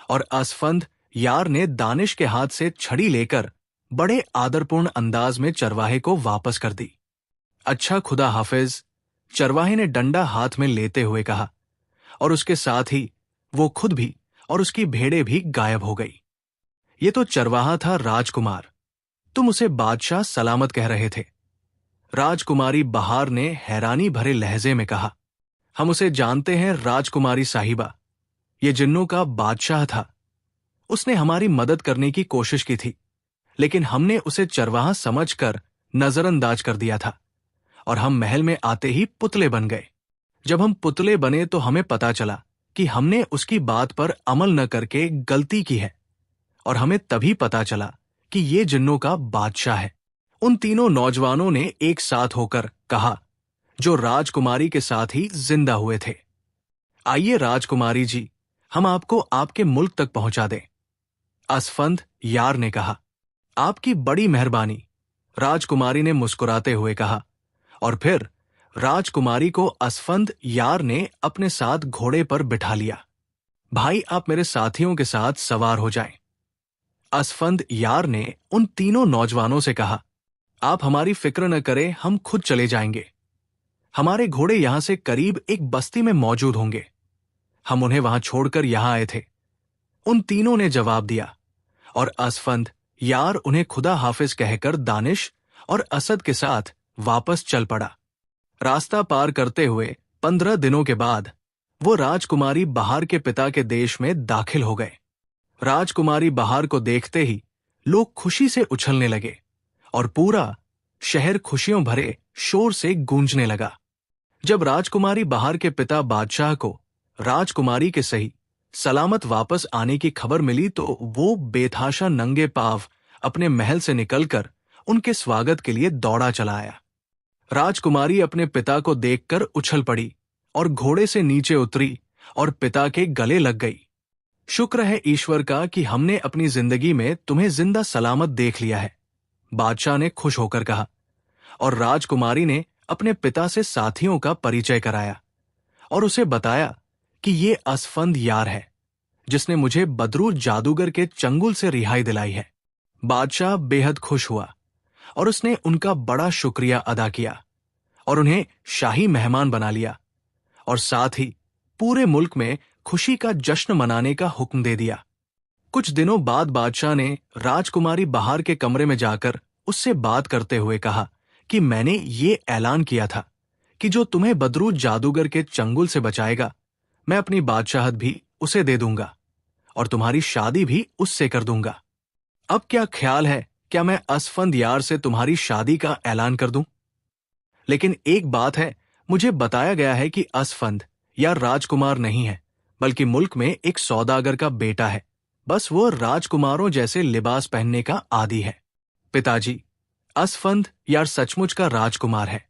और असफंद यार ने दानिश के हाथ से छड़ी लेकर बड़े आदरपूर्ण अंदाज में चरवाहे को वापस कर दी। अच्छा, खुदा हाफिज, चरवाहे ने डंडा हाथ में लेते हुए कहा, और उसके साथ ही वो खुद भी और उसकी भेड़ें भी गायब हो गई। ये तो चरवाहा था राजकुमार, तुम उसे बादशाह सलामत कह रहे थे। राजकुमारी बहार ने हैरानी भरे लहजे में कहा, हम उसे जानते हैं राजकुमारी साहिबा। ये जिन्नों का बादशाह था। उसने हमारी मदद करने की कोशिश की थी, लेकिन हमने उसे चरवाहा समझकर नजरअंदाज कर दिया था और हम महल में आते ही पुतले बन गए। जब हम पुतले बने तो हमें पता चला कि हमने उसकी बात पर अमल न करके गलती की है, और हमें तभी पता चला कि ये जिन्नों का बादशाह है। उन तीनों नौजवानों ने एक साथ होकर कहा, जो राजकुमारी के साथ ही जिंदा हुए थे, आइए राजकुमारी जी, हम आपको आपके मुल्क तक पहुंचा दें। असफंद यार ने कहा, आपकी बड़ी मेहरबानी, राजकुमारी ने मुस्कुराते हुए कहा, और फिर राजकुमारी को असफंद यार ने अपने साथ घोड़े पर बिठा लिया। भाई, आप मेरे साथियों के साथ सवार हो जाएं। असफंद यार ने उन तीनों नौजवानों से कहा, आप हमारी फिक्र न करें, हम खुद चले जाएंगे। हमारे घोड़े यहां से करीब एक बस्ती में मौजूद होंगे। हम उन्हें वहां छोड़कर यहां आए थे। उन तीनों ने जवाब दिया, और असफंद यार उन्हें खुदा हाफिज कहकर दानिश और असद के साथ वापस चल पड़ा। रास्ता पार करते हुए 15 दिनों के बाद वो राजकुमारी बहार के पिता के देश में दाखिल हो गए। राजकुमारी बहार को देखते ही लोग खुशी से उछलने लगे और पूरा शहर खुशियों भरे शोर से गूंजने लगा। जब राजकुमारी बहार के पिता बादशाह को राजकुमारी के सही सलामत वापस आने की खबर मिली तो वो बेतहाशा नंगे पांव अपने महल से निकलकर उनके स्वागत के लिए दौड़ा चला आया। राजकुमारी अपने पिता को देखकर उछल पड़ी और घोड़े से नीचे उतरी और पिता के गले लग गई। शुक्र है ईश्वर का कि हमने अपनी जिंदगी में तुम्हें जिंदा सलामत देख लिया है, बादशाह ने खुश होकर कहा, और राजकुमारी ने अपने पिता से साथियों का परिचय कराया और उसे बताया कि ये असफंद यार है, जिसने मुझे बदरू जादूगर के चंगुल से रिहाई दिलाई है। बादशाह बेहद खुश हुआ और उसने उनका बड़ा शुक्रिया अदा किया और उन्हें शाही मेहमान बना लिया, और साथ ही पूरे मुल्क में खुशी का जश्न मनाने का हुक्म दे दिया। कुछ दिनों बाद बादशाह ने राजकुमारी बहार के कमरे में जाकर उससे बात करते हुए कहा कि मैंने ये ऐलान किया था कि जो तुम्हें बदरू जादूगर के चंगुल से बचाएगा, मैं अपनी बादशाहत भी उसे दे दूंगा और तुम्हारी शादी भी उससे कर दूंगा। अब क्या ख्याल है, क्या मैं असफंद यार से तुम्हारी शादी का ऐलान कर दूं? लेकिन एक बात है, मुझे बताया गया है कि असफंद यार राजकुमार नहीं है, बल्कि मुल्क में एक सौदागर का बेटा है। बस वो राजकुमारों जैसे लिबास पहनने का आदी है। पिताजी, असफंद यार सचमुच का राजकुमार है।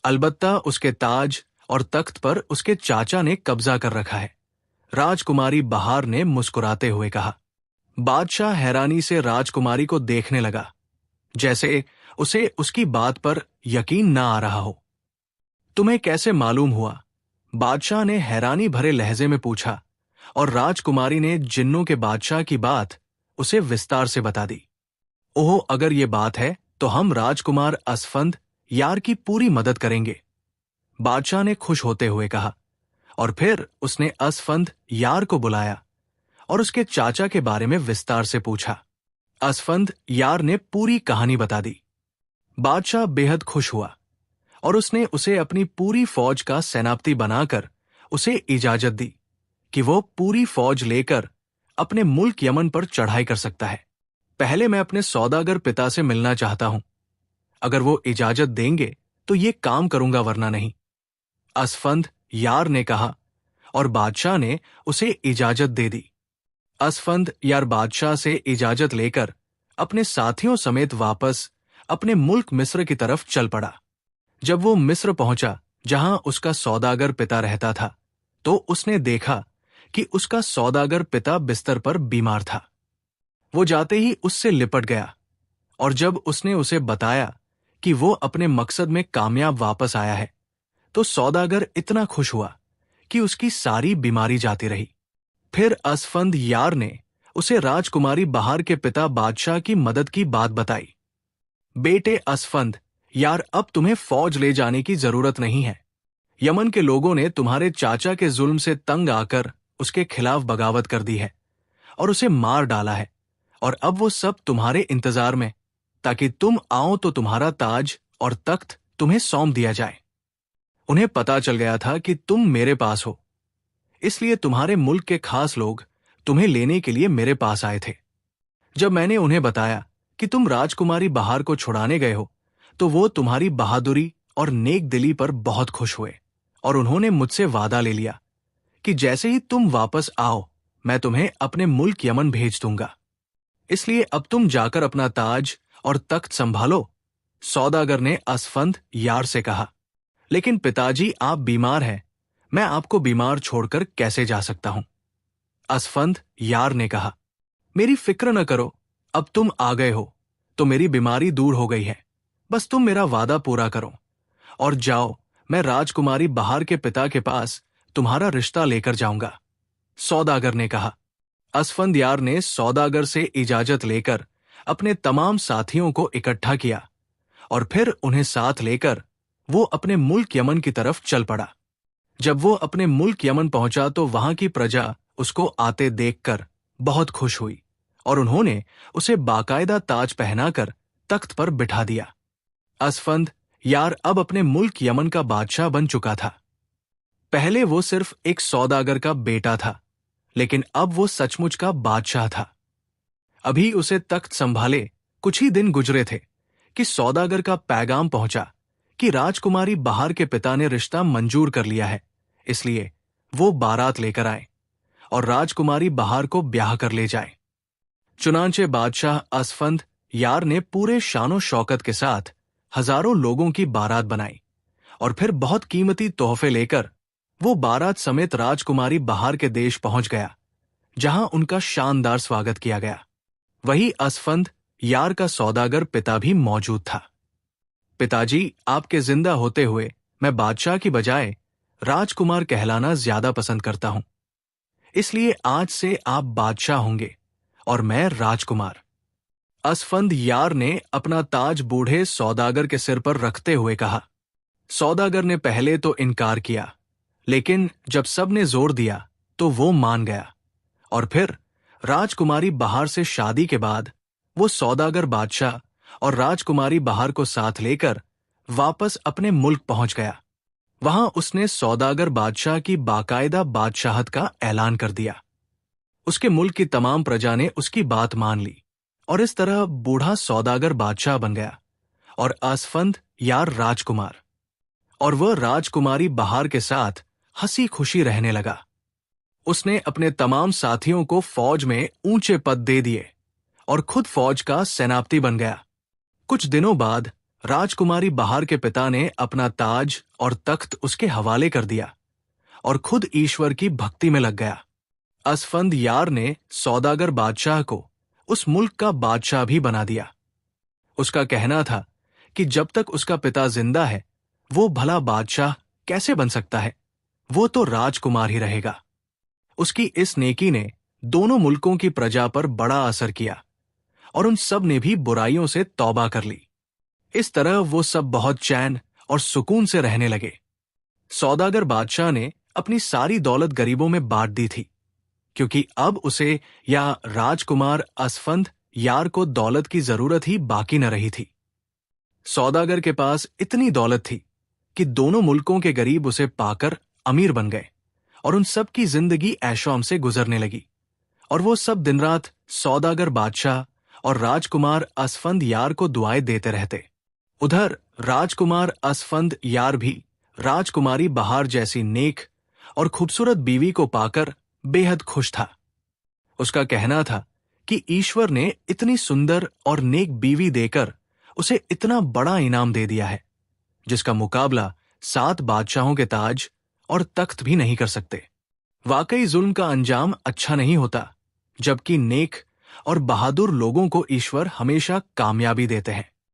अलबत्ता उसके ताज और तख्त पर उसके चाचा ने कब्जा कर रखा है। राजकुमारी बहार ने मुस्कुराते हुए कहा। बादशाह हैरानी से राजकुमारी को देखने लगा, जैसे उसे उसकी बात पर यकीन ना आ रहा हो। तुम्हें कैसे मालूम हुआ? बादशाह ने हैरानी भरे लहजे में पूछा और राजकुमारी ने जिन्नों के बादशाह की बात उसे विस्तार से बता दी। ओह, अगर ये बात है तो हम राजकुमार असफंद यार की पूरी मदद करेंगे, बादशाह ने खुश होते हुए कहा। और फिर उसने असफंद यार को बुलाया और उसके चाचा के बारे में विस्तार से पूछा। असफंद यार ने पूरी कहानी बता दी। बादशाह बेहद खुश हुआ और उसने उसे अपनी पूरी फौज का सेनापति बनाकर उसे इजाजत दी कि वो पूरी फौज लेकर अपने मुल्क यमन पर चढ़ाई कर सकता है। पहले मैं अपने सौदागर पिता से मिलना चाहता हूं। अगर वो इजाजत देंगे तो ये काम करूंगा, वरना नहीं, असफंद यार ने कहा और बादशाह ने उसे इजाजत दे दी। असफंद यार बादशाह से इजाजत लेकर अपने साथियों समेत वापस अपने मुल्क मिस्र की तरफ चल पड़ा। जब वो मिस्र पहुंचा, जहां उसका सौदागर पिता रहता था, तो उसने देखा कि उसका सौदागर पिता बिस्तर पर बीमार था। वो जाते ही उससे लिपट गया और जब उसने उसे बताया कि वो अपने मकसद में कामयाब वापस आया है, तो सौदागर इतना खुश हुआ कि उसकी सारी बीमारी जाती रही। फिर असफंद यार ने उसे राजकुमारी बहार के पिता बादशाह की मदद की बात बताई। बेटे असफंद यार, अब तुम्हें फौज ले जाने की जरूरत नहीं है। यमन के लोगों ने तुम्हारे चाचा के जुल्म से तंग आकर उसके खिलाफ बगावत कर दी है और उसे मार डाला है, और अब वो सब तुम्हारे इंतजार में, ताकि तुम आओ तो तुम्हारा ताज और तख्त तुम्हें सौंप दिया जाए। उन्हें पता चल गया था कि तुम मेरे पास हो, इसलिए तुम्हारे मुल्क के खास लोग तुम्हें लेने के लिए मेरे पास आए थे। जब मैंने उन्हें बताया कि तुम राजकुमारी बहार को छुड़ाने गए हो, तो वो तुम्हारी बहादुरी और नेक दिली पर बहुत खुश हुए और उन्होंने मुझसे वादा ले लिया कि जैसे ही तुम वापस आओ, मैं तुम्हें अपने मुल्क यमन भेज दूंगा। इसलिए अब तुम जाकर अपना ताज और तख्त संभालो, सौदागर ने असफंद यार से कहा। लेकिन पिताजी, आप बीमार हैं, मैं आपको बीमार छोड़कर कैसे जा सकता हूं? असफंद यार ने कहा। मेरी फिक्र न करो, अब तुम आ गए हो तो मेरी बीमारी दूर हो गई है। बस तुम मेरा वादा पूरा करो और जाओ, मैं राजकुमारी बहार के पिता के पास तुम्हारा रिश्ता लेकर जाऊंगा, सौदागर ने कहा। असफंद यार ने सौदागर से इजाजत लेकर अपने तमाम साथियों को इकट्ठा किया और फिर उन्हें साथ लेकर वो अपने मुल्क यमन की तरफ चल पड़ा। जब वो अपने मुल्क यमन पहुंचा तो वहां की प्रजा उसको आते देखकर बहुत खुश हुई और उन्होंने उसे बाकायदा ताज पहनाकर तख्त पर बिठा दिया। असफंद यार अब अपने मुल्क यमन का बादशाह बन चुका था। पहले वो सिर्फ एक सौदागर का बेटा था, लेकिन अब वो सचमुच का बादशाह था। अभी उसे तख्त संभाले कुछ ही दिन गुजरे थे कि सौदागर का पैगाम पहुंचा कि राजकुमारी बहार के पिता ने रिश्ता मंजूर कर लिया है, इसलिए वो बारात लेकर आए और राजकुमारी बहार को ब्याह कर ले जाए। चुनांचे बादशाह असफंद यार ने पूरे शानो शौकत के साथ हजारों लोगों की बारात बनाई और फिर बहुत कीमती तोहफे लेकर वो बारात समेत राजकुमारी बहार के देश पहुंच गया, जहां उनका शानदार स्वागत किया गया। वही असफंद यार का सौदागर पिता भी मौजूद था। पिताजी, आपके जिंदा होते हुए मैं बादशाह की बजाय राजकुमार कहलाना ज्यादा पसंद करता हूं, इसलिए आज से आप बादशाह होंगे और मैं राजकुमार। असफंद यार ने अपना ताज बूढ़े सौदागर के सिर पर रखते हुए कहा। सौदागर ने पहले तो इनकार किया, लेकिन जब सब ने जोर दिया तो वो मान गया। और फिर राजकुमारी बहार से शादी के बाद वो सौदागर बादशाह और राजकुमारी बहार को साथ लेकर वापस अपने मुल्क पहुंच गया। वहां उसने सौदागर बादशाह की बाकायदा बादशाहत का ऐलान कर दिया। उसके मुल्क की तमाम प्रजा ने उसकी बात मान ली और इस तरह बूढ़ा सौदागर बादशाह बन गया और आसफंद यार राजकुमार। और वह राजकुमारी बहार के साथ हंसी खुशी रहने लगा। उसने अपने तमाम साथियों को फौज में ऊंचे पद दे दिए और खुद फौज का सेनापति बन गया। कुछ दिनों बाद राजकुमारी बहार के पिता ने अपना ताज और तख्त उसके हवाले कर दिया और खुद ईश्वर की भक्ति में लग गया। असफंद यार ने सौदागर बादशाह को उस मुल्क का बादशाह भी बना दिया। उसका कहना था कि जब तक उसका पिता जिंदा है वो भला बादशाह कैसे बन सकता है, वो तो राजकुमार ही रहेगा। उसकी इस नेकी ने दोनों मुल्कों की प्रजा पर बड़ा असर किया और उन सब ने भी बुराइयों से तौबा कर ली। इस तरह वो सब बहुत चैन और सुकून से रहने लगे। सौदागर बादशाह ने अपनी सारी दौलत गरीबों में बांट दी थी, क्योंकि अब उसे या राजकुमार असफंद यार को दौलत की जरूरत ही बाकी न रही थी। सौदागर के पास इतनी दौलत थी कि दोनों मुल्कों के गरीब उसे पाकर अमीर बन गए और उन सब की जिंदगी ऐशोआम से गुजरने लगी। और वो सब दिन रात सौदागर बादशाह और राजकुमार असफंद यार को दुआएं देते रहते। उधर राजकुमार असफंद यार भी राजकुमारी बहार जैसी नेक और खूबसूरत बीवी को पाकर बेहद खुश था। उसका कहना था कि ईश्वर ने इतनी सुंदर और नेक बीवी देकर उसे इतना बड़ा इनाम दे दिया है, जिसका मुकाबला 7 बादशाहों के ताज और तख्त भी नहीं कर सकते। वाकई जुल्म का अंजाम अच्छा नहीं होता, जबकि नेक और बहादुर लोगों को ईश्वर हमेशा कामयाबी देते हैं।